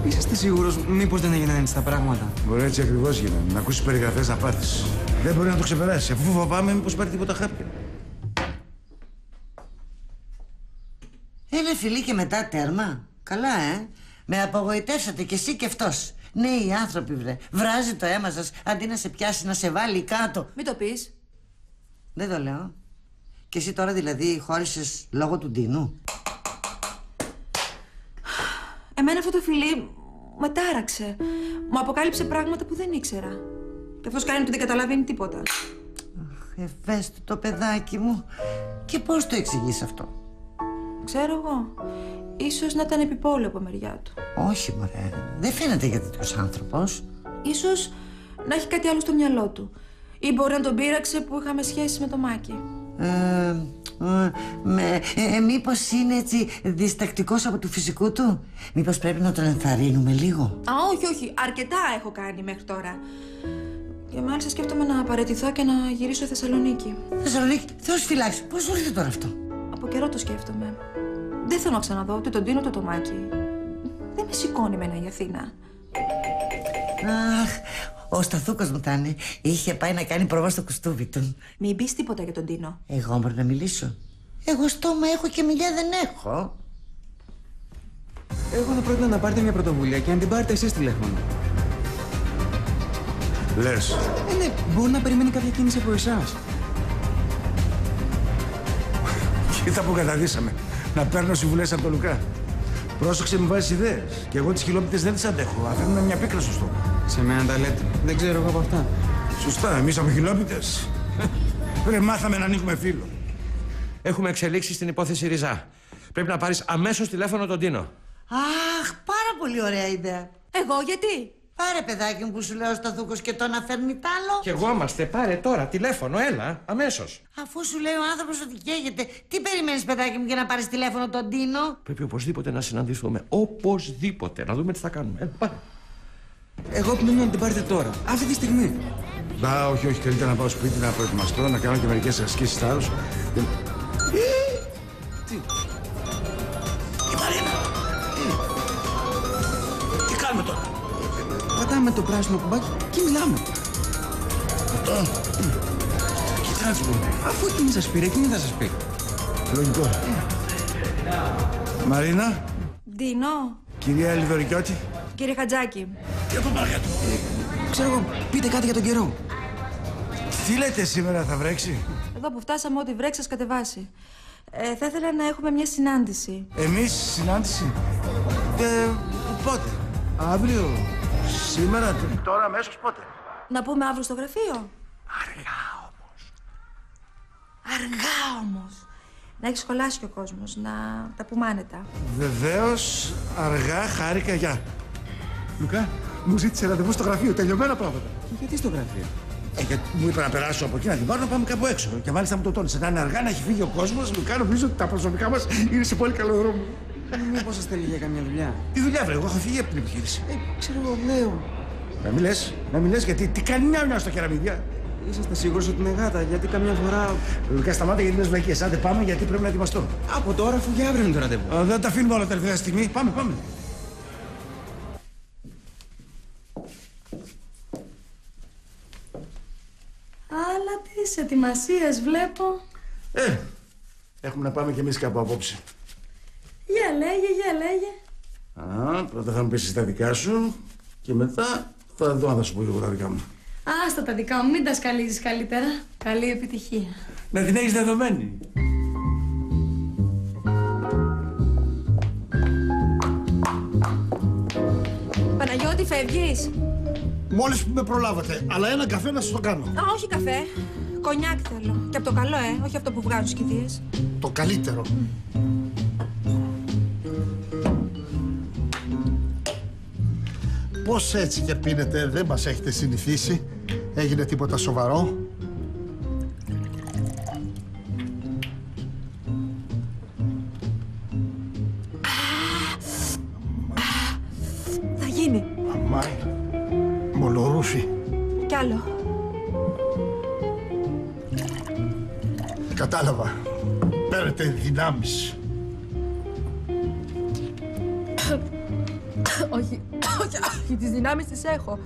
Είσαστε σίγουρος μήπως δεν έγιναν έτσι τα πράγματα? Μπορεί έτσι ακριβώς γίνανε. Να ακούσει περιγραφές να πάθεις. Δεν μπορεί να το ξεπεράσει. Αφού φοβάμαι, μήπως πάρει τίποτα χάπια. Ένα φιλί και μετά τέρμα. Καλά, Με απογοητεύσατε κι εσύ κι αυτός. Νέοι άνθρωποι, βρε. Βράζει το αίμα σας αντί να σε πιάσει, να σε βάλει κάτω. Μην το πεις. Δεν το λέω. Και εσύ τώρα δηλαδή χώρισες λόγω του Ντίνου? Εμένα αυτό το φιλί με τάραξε. Μου αποκάλυψε πράγματα που δεν ήξερα. Και αυτός κάνει ότι δεν καταλαβαίνει τίποτα. Αχ, ευαίσθητο παιδάκι μου. Και πώς το εξηγείς αυτό? Ξέρω εγώ. Ίσως να ήταν επιπόλαιο από μεριά του. Όχι, μωρέ. Δεν φαίνεται για τέτοιος άνθρωπος. Ίσως να έχει κάτι άλλο στο μυαλό του. Ή μπορεί να τον πείραξε που είχαμε σχέση με το Μάκη. Μήπως είναι έτσι διστακτικός από του φυσικού του? Μήπως πρέπει να τον ενθαρρύνουμε λίγο? Α, όχι. Αρκετά έχω κάνει μέχρι τώρα. Και μάλιστα σκέφτομαι να παραιτηθώ και να γυρίσω Θεσσαλονίκη. Θεσσαλονίκη, Θεός φυλάξει. Πώς σου ήρθε τώρα αυτό? Από καιρό το σκέφτομαι. Δεν θέλω να ξαναδώ ούτε τον Ντίνο ούτε το Μάκη. Δεν με σηκώνει εμένα η Αθήνα. Αχ, ο Σταθούκος μου ήταν. Είχε πάει να κάνει πρόβα στο κουστούβι του. Μην πεις τίποτα για τον Ντίνο. Εγώ μπορώ να μιλήσω? Εγώ στόμα έχω και μιλιά δεν έχω. Εγώ θα πρότεινα να πάρετε μια πρωτοβουλία και να την πάρετε εσείς τηλέφωνο. Λες? Ναι, μπορεί να περιμένει κάποια κίνηση από εσάς. Κοίτα που καταδύσαμε. Να παίρνω συμβουλές από τον Λουκά. Πρόσεξε, μου βάζεις ιδέες. Και εγώ τις χιλόπιτες δεν τις αντέχω. Αφήνουν μια πίκρα στο στόμα. Σε μένα τα λέτε. Δεν ξέρω εγώ από αυτά. Σωστά, εμείς από χιλόπιτες. Πρέπει μάθαμε να ανοίγουμε φίλο. Έχουμε εξελίξει στην υπόθεση Ριζά. Πρέπει να πάρεις αμέσως τηλέφωνο τον Τίνο. Αχ, πάρα πολύ ωραία ιδέα. Εγώ γιατί? Πάρε, παιδάκι μου, που σου λέω ο Σταθούκος και το να φέρνει τ' άλλο. Κι εγώ είμαστε, πάρε τώρα τηλέφωνο, έλα, αμέσως. Αφού σου λέει ο άνθρωπος ότι καίγεται, τι περιμένεις, παιδάκι μου, για να πάρεις τηλέφωνο τον Τίνο? Πρέπει οπωσδήποτε να συναντηθούμε. Οπωσδήποτε. Να δούμε τι θα κάνουμε. Έλα, πάρε. Εγώ επιμένω να την πάρετε τώρα. Αυτή τη στιγμή. Όχι, καλύτερα να πάω σπίτι να προετοιμαστώ, να κάνω και μερικές ασκήσεις θάρρος. Τι? Η Μαρίνα. Τι κάνουμε τώρα? Πατάμε το πράσινο κουμπάκι και μιλάμε. Αυτό. Και τι να σου πω? Αφού εκείνη σας πήρε, εκείνη θα σας πει. Λογικό. Μαρίνα. Ντίνο. Κυρία Λιδωρικιώτη. Κύριε Χατζάκη. Τι από Μαρία του? Ξέρω εγώ, πείτε κάτι για τον καιρό. Τι λέτε σήμερα, θα βρέξει? Εδώ που φτάσαμε, ό,τι βρέξει, σας κατεβάσει. Θα ήθελα να έχουμε μια συνάντηση. Εμείς συνάντηση? Πότε? Αύριο? Σήμερα? Τώρα αμέσως πότε? Να πούμε αύριο στο γραφείο. Αργά όμως. Να έχει σχολάσει και ο κόσμος, να τα πούμε άνετα. Βεβαίως, αργά, χάρηκα, γεια. Λουκά, μου ζήτησε ραντεβού στο γραφείο, τελειωμένα πράγματα. Και γιατί στο γραφείο? Γιατί μου είπε να περάσω από εκεί να την πάρω να πάμε κάπου έξω. Και μάλιστα μου το τόνισε. Να είναι αργά, να έχει φύγει ο κόσμος. Λουκά, νομίζω ότι τα προσωπικά μας είναι σε πολύ καλό δρόμο. Μήπως σας θέλει για καμιά δουλειά? Τι δουλειά, βρε, εγώ έχω φύγει από την επιχείρηση. Ξέρω εγώ, λέω. Να μην λες, γιατί τι κάνει μια στο κεραμίδια. Είσαστε σίγουρος ότι είναι γάτα, γιατί καμιά φορά. Λουκά, σταμάτα γιατί λες βλακίες. Άντε πάμε, γιατί πρέπει να ετοιμαστώ. Από τώρα, αφού για αύριο είναι το ραντεβού. Δεν τα αφήνουμε όλα τελευταία στιγμή. Πάμε. Αλλά τις ετοιμασίες βλέπω. Έχουμε να πάμε κι εμείς κάπου απόψε. Για λέγε. Πρώτα θα μου πεις τα δικά σου και μετά θα δω αν θα σου πω λίγο τα δικά μου. Άστα τα δικά μου, μην τα σκαλίζεις καλύτερα. Καλή επιτυχία. Να την έχεις δεδομένη. Παναγιώτη, φεύγεις? Μόλις που με προλάβατε, αλλά ένα καφέ να σας το κάνω. Όχι καφέ. Κονιάκ θέλω. Και από το καλό, όχι αυτό που βγάζουν σκηδίες. Το καλύτερο. Πώς έτσι και πίνετε, δεν μας έχετε συνηθίσει. Έγινε τίποτα σοβαρό? Θα γίνει. Αμάι, μολορούφι. Κι άλλο. Κατάλαβα. Παίρνετε δυνάμεις. Όχι, τις δυνάμεις τις έχω.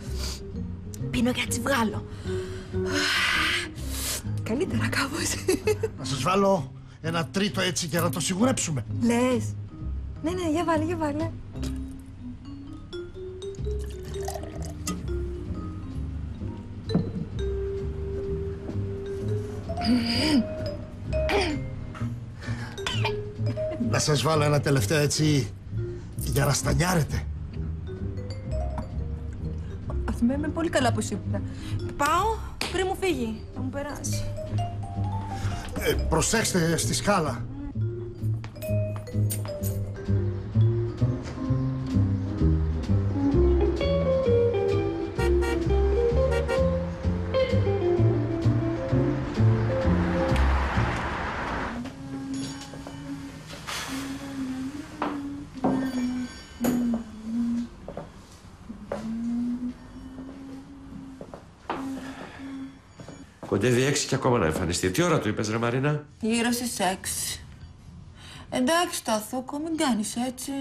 Πίνω για να τις βγάλω. Καλύτερα κάπως. Να σας βάλω ένα τρίτο έτσι για να το σιγουρέψουμε. Λες? Ναι, για βάλε. Να σας βάλω ένα τελευταίο έτσι για να στανιάρετε. Είμαι πολύ καλά που σύπνα. Πάω πριν μου φύγει. Θα μου περάσει. Προσέξτε στη σκάλα. Κοντεύει 6 και ακόμα να εμφανιστεί. Τι ώρα του είπες, ρε Μαρίνα? Γύρω στις 6. Εντάξει, Ταθούκο, μην κάνεις έτσι.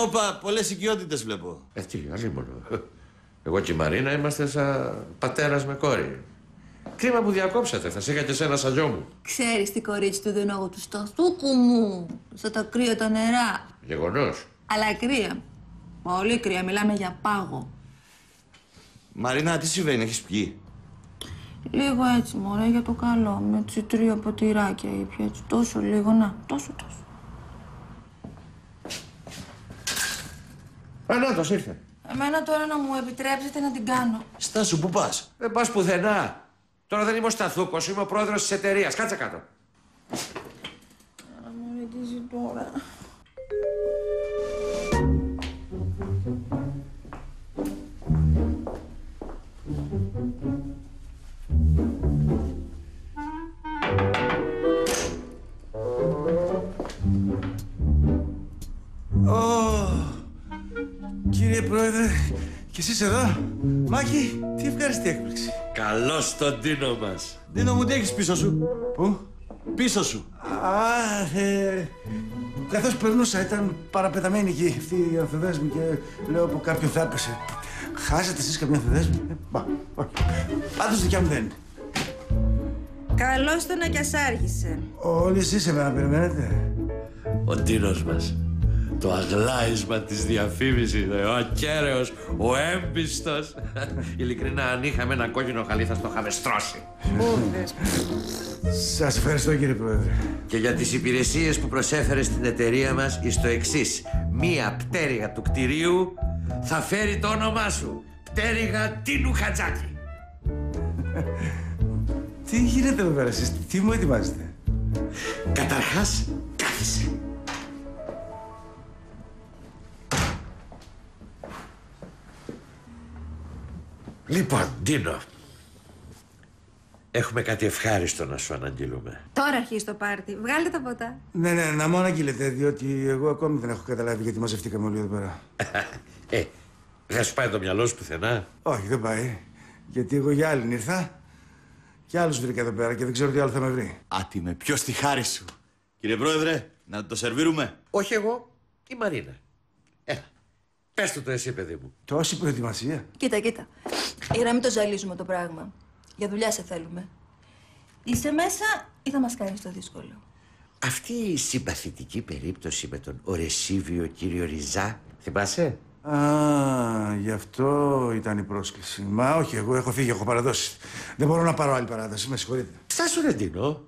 Όπα, πολλές οικειότητες βλέπω. Τι, αλίμονο. Εγώ και η Μαρίνα είμαστε σαν πατέρας με κόρη. Κρίμα που διακόψατε, θα σε είχα και σένα σαν γιο μου. Ξέρεις τι κορίτσι του δεν έχω του Σταθούκου μου. Στα τα κρύα τα νερά. Γεγονός. Αλλά κρύα. Πολύ κρύα, μιλάμε για πάγο. Μαρίνα, τι συμβαίνει, έχεις πιει? Λίγο έτσι, μωρέ, για το καλό. Με έτσι 3 ποτηράκια ήπια έτσι. Τόσο λίγο, να. Τόσο. Ανάτος ήρθε. Εμένα τώρα να μου επιτρέψετε να την κάνω. Στάσου, πού πας? Δεν πας πουθενά. Τώρα δεν είμαι ο Σταθούκος, είμαι ο πρόεδρος της εταιρείας. Κάτσε κάτω. Μωρέ, τι ζει τώρα. Κύριε Πρόεδρε, κι εσείς εδώ. Μάκη, τι ευχαριστή έκπληξη. Καλώς τον Ντίνο μας. Ντίνο μου, τι έχεις πίσω σου? Πού? Πίσω σου. Καθώς περνούσα, ήταν παραπεταμένη εκεί αυτή η ανθοδέσμη και λέω από κάποιον θα έπεσε. Χάσατε εσείς καμιά ανθοδέσμη? Πάντως δικιά μου δεν είναι. Καλώς τον να κι ας άργησε. Όλοι εσείς εμένα περιμένετε? Ο Ντίνος μας. Το αγλάισμα της διαφήμισης, ο ακέραιος, ο έμπιστος. Ειλικρινά, αν είχαμε ένα κόκκινο χαλί θα στο είχαμε στρώσει. Σας ευχαριστώ, κύριε Πρόεδρε. Και για τις υπηρεσίες που προσέφερε στην εταιρεία μας εις το εξής. Μία πτέρυγα του κτηρίου θα φέρει το όνομά σου. Πτέρυγα Τίνου Χατζάκη. Τι γίνεται εδώ πέρα εσείς, τι μου ετοιμάζετε? Καταρχάς, κάθισε. Λοιπόν, Ντίνο, έχουμε κάτι ευχάριστο να σου αναγγείλουμε. Τώρα αρχίζει το πάρτι. Βγάλτε τα ποτά. Ναι, να μου αναγγείλετε, διότι εγώ ακόμη δεν έχω καταλάβει γιατί μαζευτήκαμε όλοι εδώ πέρα. Δεν σου πάει το μυαλό σου πουθενά? Όχι, δεν πάει. Γιατί εγώ για άλλην ήρθα και άλλους βρήκα εδώ πέρα και δεν ξέρω τι άλλο θα με βρει. Άτιμε, ποιο στη χάρη σου. Κύριε Πρόεδρε, να το σερβίρουμε? Όχι εγώ, η Μαρίνα. Έλα, πες του το εσύ, παιδί μου. Τόση προετοιμασία. Κοίτα. Για να μην το ζαλίζουμε το πράγμα. Για δουλειά σε θέλουμε. Είσαι μέσα ή θα μας κάνεις το δύσκολο? Αυτή η συμπαθητική περίπτωση με τον Ορεσίβιο κύριο Ριζά, θυμάσαι? Γι' αυτό ήταν η πρόσκληση. Μα όχι, εγώ έχω φύγει, έχω παραδώσει. Δεν μπορώ να πάρω άλλη παράδοση, με συγχωρείτε. Στάσου ρε Ντίνο.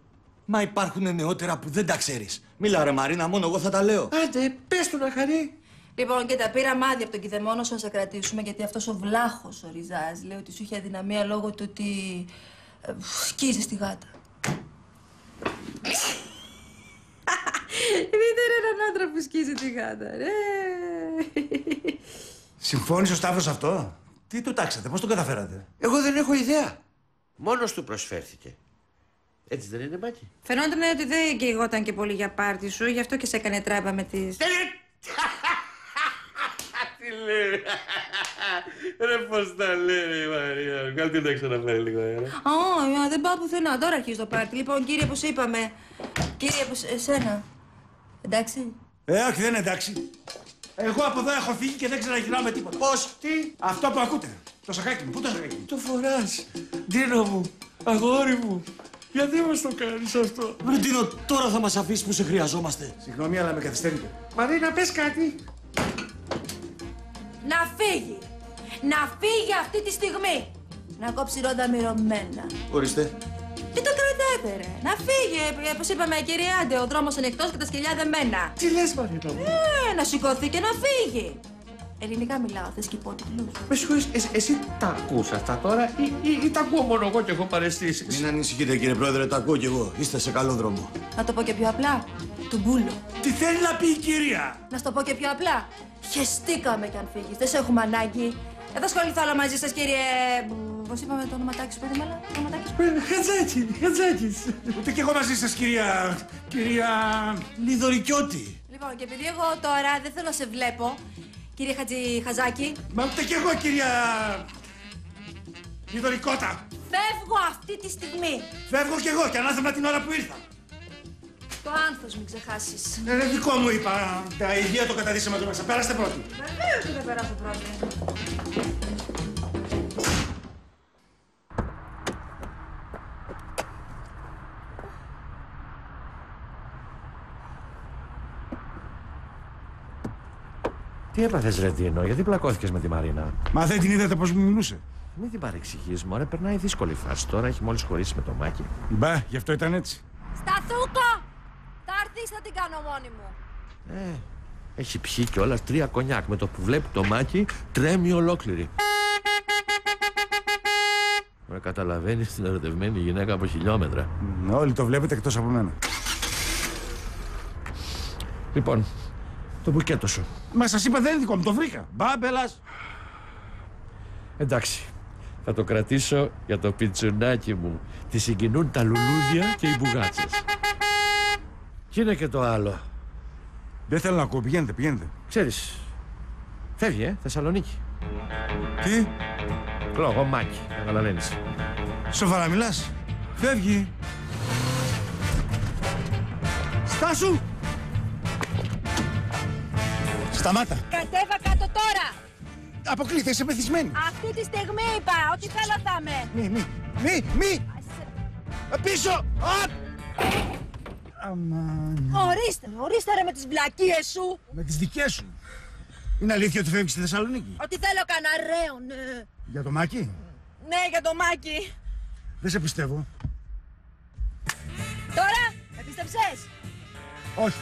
Μα υπάρχουν νεότερα που δεν τα ξέρεις. Μίλα ρε Μαρίνα, μόνο εγώ θα τα λέω. Άντε, πες του να χαρεί. Λοιπόν, κοίτα, πήρα μάδι από τον Κηδεμόνο να σε κρατήσουμε γιατί αυτός ο βλάχος ο Ριζάς λέει ότι σου είχε αδυναμία λόγω του ότι σκίζεις τη γάτα. Δείτε έναν άντρα που σκίζει τη γάτα, ρε. Συμφώνησε ο Σταύρος αυτό? Τι του τάξατε, πώς το καταφέρατε? Εγώ δεν έχω ιδέα. Μόνος του προσφέρθηκε. Έτσι δεν είναι, Μάκη? Φαινόταν ότι δεν καιγόταν και πολύ για πάρτι σου, γι' αυτό και σε έκανε τράμπα με τις... Τι λέει? Ρε πώς τα λέει η Μαρία. Βγάλτε την έξω να φέρει λίγο αέρα. Δεν πάω πουθενά. Τώρα αρχίζει το πάρτι. Λοιπόν, κύριε, πώς είπαμε. Κύριε, εσένα. Εντάξει? Όχι, δεν είναι εντάξει. Εγώ από εδώ έχω φύγει και δεν ξαναγυρνάω με τίποτα. Πώς? Τι? Αυτό που ακούτε. Το σακάκι μου. Πού το σακάκι μου? Το φοράς. Ντίνο μου, αγόρι μου. Γιατί μας το κάνεις αυτό? Βρε Ντίνο, τώρα θα μας αφήσεις που σε χρειαζόμαστε. Συγγνώμη, αλλά με καθυστερείτε. Μαρίνα, πες κάτι. Να φύγει! Να φύγει αυτή τη στιγμή! Να κόψει ρόντα μυρωμένα. Ορίστε. Τι το κρατάτε, ρε! Να φύγει! Πώς είπαμε, κύριε Άντε, ο δρόμος είναι εκτός και τα σκυλιά δεμένα. Τι λες, Μαρίνα μου? Να σηκωθεί και να φύγει! Ελληνικά μιλάω, θες και υπότιτλους. Με συγχωρείς, εσύ τα ακούς αυτά τώρα ή τα ακούω μόνο εγώ και έχω παραισθήσεις? Μην ανησυχείτε, κύριε Πρόεδρε, τα ακούω κι εγώ. Είστε σε καλό δρόμο. Να το πω και πιο απλά. Του μπούλο. Τι θέλει να πει η κυρία? Να στο πω και πιο απλά. Χεστήκαμε κι αν φύγεις. Δεν σε έχουμε ανάγκη. Δεν θα ασχοληθώ όλα μαζί σας, κύριε... Πώς είπαμε το ονοματάκι σου, παιδί μάλλον? Χατζάκης. Ούτε κι εγώ μαζί σας, κυρία... Λιδωρικιώτη. Λοιπόν, και επειδή εγώ τώρα δεν θέλω να σε βλέπω, κύριε Χατζάκη. Μα ούτε κι εγώ, κυρία... Λιδωρικότα. Φεύγω αυτή τη στιγμή. Φεύγω κι εγώ και ανάθεμα την ώρα που ήρθα. Το άνθος μην ξεχάσεις. Δικό μου είπα. Τα υγεία το καταδύσαμε εδώ μέσα. Πέραστε πρώτοι. Βεβαίως και θα περάσω πρώτη. Τι έπαθες ρε Ντίνο, γιατί πλακώθηκες με τη Μαρίνα? Μα δεν την είδατε πώς μου μιλούσε? Μην την παρεξηγείς, μωρέ, περνάει δύσκολη φάση. Τώρα έχει μόλις χωρίσει με το Μάκη. Μπα, γι' αυτό ήταν έτσι. Σταθούκο! Θα έρθεις, θα την κάνω μόνη μου. Έχει πιει κιόλας 3 κονιάκ. Με το που βλέπει το Μάκη, τρέμει ολόκληρη. Ωραία, καταλαβαίνεις την ερωτευμένη γυναίκα από χιλιόμετρα. Όλοι το βλέπετε εκτός από μένα. Λοιπόν, το μπουκέτο σου. Μα σας είπα δεν είναι δικό μου, το βρήκα. Μπάμπελας. Εντάξει, θα το κρατήσω για το πιτσουνάκι μου. Τη συγκινούν τα λουλούδια και οι μπουγάτσες. Και είναι και το άλλο. Δεν θέλω να ακούω, πηγαίνετε. Ξέρεις, φεύγει, Θεσσαλονίκη. Τι? Λόγω Μάκη, καταλαβαίνεις. Σοβαρά μιλάς? Φεύγει. Στάσου! Σταμάτα. Κατέβα κάτω τώρα! Αποκλείθε, είσαι μεθυσμένη. Αυτή τη στιγμή είπα, ό,τι θέλω θα είμαι. Μη. Πίσω! Αμάν. Ορίστε ρε με τις βλακίες σου. Με τις δικές σου. Είναι αλήθεια ότι φεύγεις στη Θεσσαλονίκη? Ότι θέλω καναραίο, ναι. Για το Μάκη? Ναι, για το Μάκη. Δεν σε πιστεύω. Τώρα, με πίστεψες? Όχι.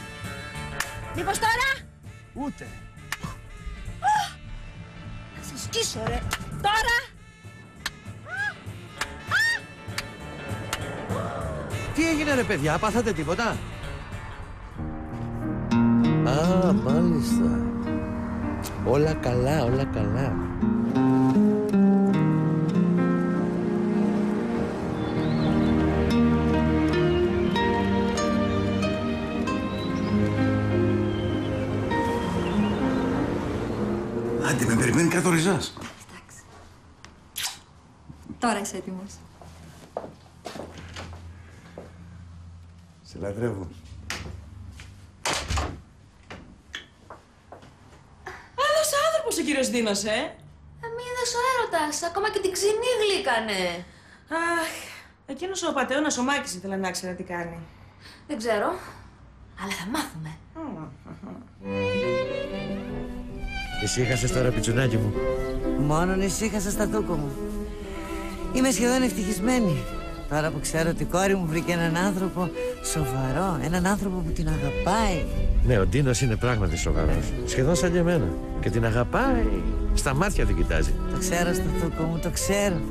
Μήπως τώρα? Ούτε. Να σε σκίσω, ρε. Τώρα. Τι έγινε ρε παιδιά, πάθατε τίποτα? Α, μάλιστα. Όλα καλά, όλα καλά. Άντε, με περιμένει κάτω ο Ριζάς. Εντάξει. Τώρα είσαι έτοιμος. Σε λατρεύω. Άλλος άνθρωπος ο κύριος Δίνος, Μη είδες ο έρωτας, ακόμα και την ξινή γλύκανε. Αχ, εκείνος ο πατεώνας ο Μάκης ήθελε να ξέρει τι κάνει. Δεν ξέρω, αλλά θα μάθουμε. Ησύχασες τώρα, πιτσουνάκι μου? Μόνον ησύχασα στα τούκο μου. Είμαι σχεδόν ευτυχισμένη. Τώρα που ξέρω ότι η κόρη μου βρήκε έναν άνθρωπο σοβαρό, έναν άνθρωπο που την αγαπάει. Ναι, ο Ντίνος είναι πράγματι σοβαρός. Σχεδόν σαν και εμένα. Και την αγαπάει. Στα μάτια την κοιτάζει. Το ξέρω στο τούκο μου, το ξέρω.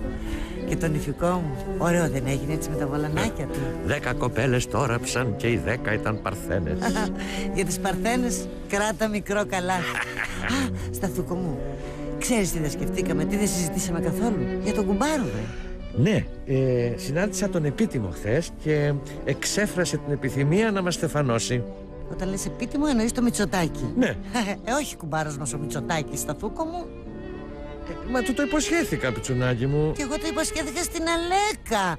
Και τον ηφικό μου. Ωραίο δεν έγινε έτσι με τα βολανάκια του. 10 κοπέλες το όραψαν και οι 10 ήταν παρθένες. Για τις παρθένες κράτα μικρό καλά. Σταθούκο μου, ξέρεις τι δεν σκεφτήκαμε, τι δεν συζητήσαμε καθόλου? Για τον κουμπάρο, βρε. Ναι, συνάντησα τον επίτιμο χθες και εξέφρασε την επιθυμία να μας στεφανώσει. Όταν λες επίτιμο εννοείς το Μητσοτάκη? Ναι. Όχι κουμπάρος μας ο Μητσοτάκης, Σταθούκο μου. Μα του το υποσχέθηκα, πιτσουνάκι μου. Και εγώ το υποσχέθηκα στην Αλέκα.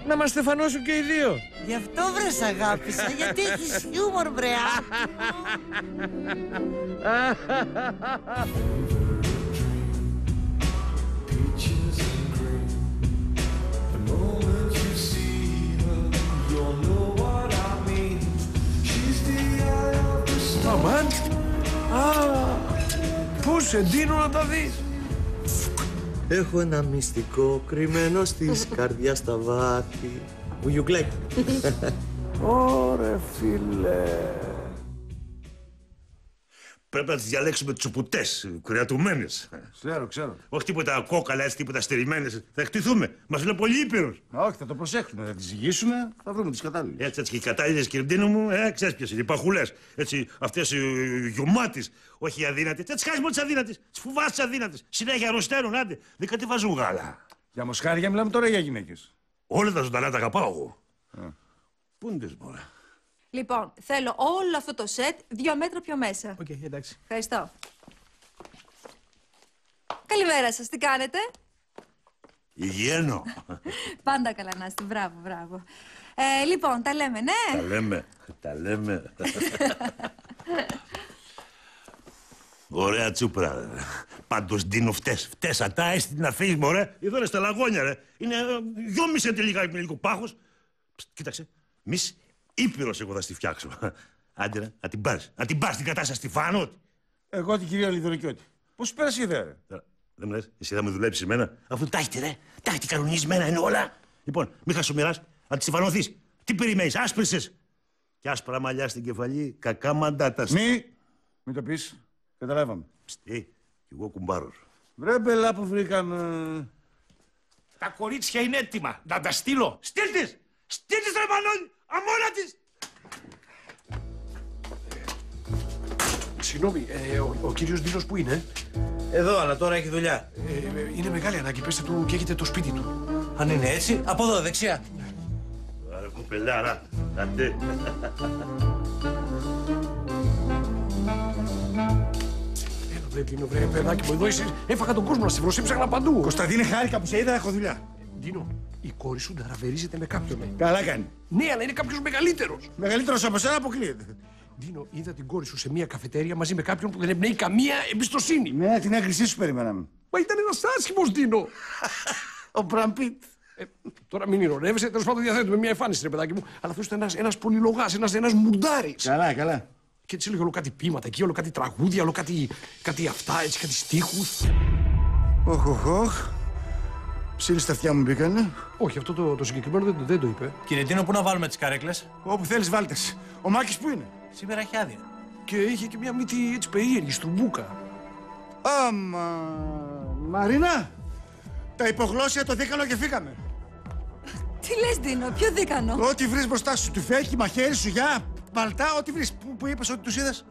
Να μας στεφανώσουν και οι δύο. Γι' αυτό βρε σ' αγάπησα, γιατί έχεις χιούμορ, βρε. Αμάν! Πού σε ντύνω να τα δεις? Έχω ένα μυστικό κρυμμένο στις καρδιάς στα βάθη. Βουγιουκλέκι. Ωρε φίλε. Πρέπει να τις διαλέξουμε τσουπούτες, κρεατουμένες. Ξέρω. Όχι τίποτα κόκαλα, έτσι τίποτα στερημένες. Θα χτυθούμε. Μας λένε πολύ ήπειρους. Όχι, θα το προσέξουμε. Θα τις ζυγίσουμε, θα βρούμε τις κατάλληλες. Έτσι και οι κατάλληλες, κύριε Ντίνο μου, ξέρεις ποιες είναι. Οι παχουλές. Έτσι, αυτές οι γιουμάτες, όχι οι αδύνατες. Θα τις χάσεις μόνο τις αδύνατες. Τις φοβάσαι τις αδύνατες. Συνέχεια αρρωσταίνουν, άντε. Δεν κατεβάζουν γάλα. Για μοσχάρια μιλάμε τώρα ή για γυναίκες? Όλα τα ζωντανά τα αγαπάω εγώ. Πού είναι μωρέ? Λοιπόν, θέλω όλο αυτό το σετ 2 μέτρα πιο μέσα. Οκ, εντάξει. Ευχαριστώ. Καλημέρα σας, τι κάνετε? Υγιένω. Πάντα καλά να είστε, μπράβο. Λοιπόν, τα λέμε, ναι? Τα λέμε. Ωραία τσούπρα. Πάντως Ντίνο φταίς ατάιστη να φύγεις, μωρέ. Εδώ είναι στα λαγόνια, ρε. Είναι 2,5 τελικά με λίγο πάχος. Κοίταξε, μης ήπειρος εγώ θα στη φτιάξω. Άντε, ρε, να την πάρεις. Να την πάρεις την κατάσταση στη Φάνο. Εγώ την κυρία Λιδωρικιώτη. Πώς πέρασε η ιδέα, ρε? Δεν μου λες, εσύ θα με δουλέψεις εμένα, αφού τα έχετε, ρε. Τα έχετε κανονισμένα, είναι όλα. Λοιπόν, μη χασομεράς, να τη συμφανωθείς. Τι περιμένεις, άσπρισες. Κι άσπρα μαλλιά στην κεφαλή, κακά μαντάτα. Μην το πεις. Καταλάβαμε. Κι εγώ κουμπάρος. Βρε μπελά που βρήκαμε. Τα κορίτσια είναι έτοιμα. Να τα στείλω. Στείλ' τις! Στείλ' τις, ρε Μανώλη! Αμόνα της! Συγγνώμη, ο κύριος Ντίνος που είναι? Εδώ, αλλά τώρα έχει δουλειά. Είναι μεγάλη ανάγκη. Πέστε του και έχετε το σπίτι του. Αν είναι έτσι, από εδώ, δεξιά. Άρα, κοπελάρα. Άντε. Ντίνο, βρε, παιδάκι μου, εδώ είσαι. Έφαγα τον κόσμο να σε βρω, σε ψάχνα παντού. Κωνσταντίνε, χάρηκα που σε είδα, έχω δουλειά. Ντίνο, η κόρη σου νταραβερίζεται με κάποιον. Καλά κάνει. Ναι, αλλά είναι κάποιος μεγαλύτερος. Μεγαλύτερος από σένα αποκλείεται. Ντίνο, είδα την κόρη σου σε μια καφετέρια μαζί με κάποιον που δεν εμπνέει καμία εμπιστοσύνη. Ναι, την έγκρισή σου περιμέναμε. Μα ήταν ένας άσχημος, Ντίνο. Ο Μπραμπίτ. Τώρα μην ηρωνεύεσαι, τέλος πάντων διαθέτουμε μια εμφάνιση, ρε παιδάκι μου. Αλλά αυτό ήταν ένας πολυλογάς, ένας μουντάρης. Καλά, καλά. Και έτσι έλεγε όλο κάτι ποίηματα εκεί, όλο κάτι τραγούδια, όλο κάτι αυτά, έτσι, κάτι στίχους. Οχ. Ψήλοι στα αυτιά μου μπήκανε. Όχι, αυτό το συγκεκριμένο δεν το είπε. Κύριε Τίνο, πού να βάλουμε τις καρέκλες? Όπου θέλεις βάλτες. Ο Μάκης πού είναι? Σήμερα έχει άδεια. Και είχε και μια μύτη έτσι περίεργη, στρουμπούκα. Μαρίνα, τα υπογλώσσια το δίκανο και φύγαμε. Τι λες, Ντίνο, ποιο δίκανο? Ό,τι βρεις μπροστά σου, τουφέκι, μαχαίρι, σουγιά, παλτά, ό,τι βρεις. Πού είπες ότι τους είδες?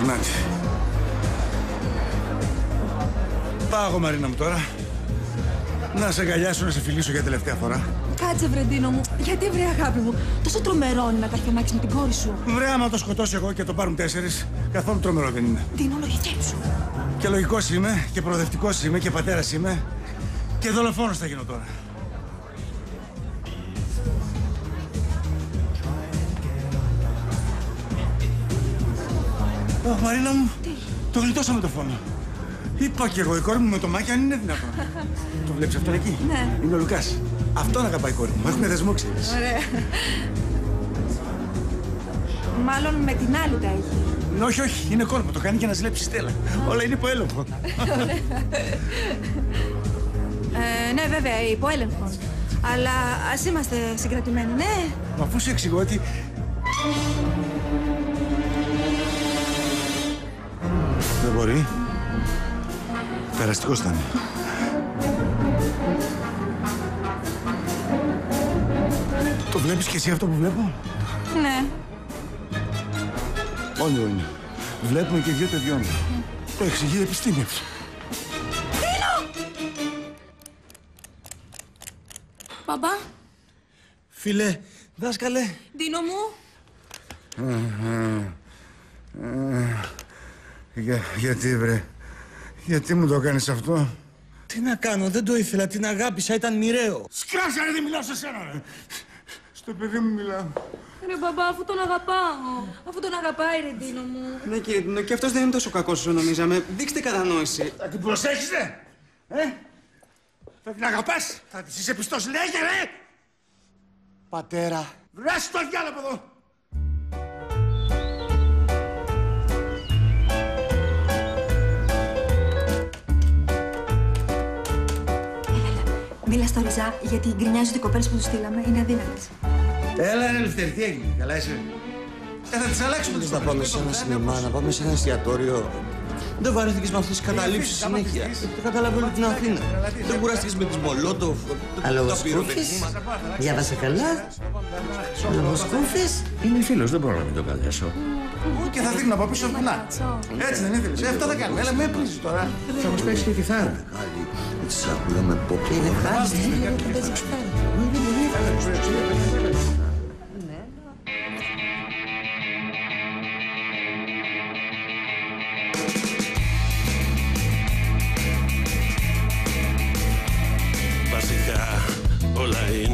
Γνάτη. Πάω, Μαρίνα μου, τώρα. Να σε αγκαλιάσω, να σε φιλήσω για τελευταία φορά. Κάτσε, βρε, Ντίνο μου. Γιατί, βρε, αγάπη μου, τόσο τρομερό είναι να τα έχει ο Μάκης με την κόρη σου. Βρε, άμα το σκοτώσω εγώ και το πάρουν 4, καθόλου τρομερό δεν είναι. Ντίνο, λογικέψου. Και λογικός είμαι, και προοδευτικός είμαι, και πατέρας είμαι. Και δολοφόνος θα γίνω τώρα. Μαρίνα μου, το γλιτώσαμε το φόνο. Είπα κι εγώ, η κόρη μου με το Μάκη, αν είναι δυνατόν. Το βλέπεις αυτόν εκεί? Ναι. Είναι ο Λουκάς. Αυτόν αγαπάει η κόρη μου. Έχουμε δεσμό, ξέρεις. Ωραία. Μάλλον με την άλλη τα έχει. Όχι, είναι κόρη μου. Το κάνει για να ζηλέψει Στέλλα. Όλα είναι υπό έλεγχο. Ναι, βέβαια, υπό έλεγχο. Αλλά ας είμαστε συγκρατημένοι, ναι. Μα αφού σου εξηγώ ότι... Δεν μπορεί. Περαστικός ήταν. Το βλέπεις κι εσύ αυτό που βλέπω? Ναι. Όνειρο είναι. Βλέπουμε και δυο το δυο μου. Το εξηγεί η επιστήμη. Τίνο! Παπά. Φίλε, δάσκαλε. Ντίνο μου. Γιατί, βρε. Γιατί μου το κάνεις αυτό? Τι να κάνω, δεν το ήθελα, την αγάπησα, ήταν μοιραίο. Σκάσε, ρε, δεν μιλάω σε σένα, ρε. Στο παιδί μου μιλάω. Ρε μπαμπά, αφού τον αγαπάω. Αφού τον αγαπάει, ρε Ντίνο μου. Ναι, κύριε Ντίνο, και αυτός δεν είναι τόσο κακός όσο νομίζαμε. Δείξτε κατανόηση. Θα την προσέχεις, ρε. Θα την αγαπάς. Θα της είσαι πιστός, λέγε, ρε. Πατέρα. Βρες το διάλογο από εδώ. Μίλα στο Ριζά, γιατί γκρινιάζει ότι οι κοπέλες που του στείλαμε είναι αδύνατες. Έλα, ρε, Λευτέρη, τι έγινε, καλά είσαι? Θα τις αλλάξουμε τις Να πάμε σε ένα σινεμά, να πάμε σε ένα εστιατόριο. Δεν βαρέθηκες με αυτές τις καταλήψεις συνέχεια. Το καταλαβαίνω την Αθήνα. Δεν κουράστηκες με τις Μολότοφ, Αλλά ο Σκούφης, διάβασε καλά. Ο Σκούφης. Είναι φίλος, δεν μπορώ να μην το καλέσω. Και θα δείχνω από πίσω πουνα. Έτσι δεν ήθελες? Αυτό θα κάνουμε. Έλα, με έπλησες τώρα. Θα μας παίξεις και κιθάρα. Έτσι σ' άκουγα με πόπια. Είναι ευχάριστη. Βασικά όλα είναι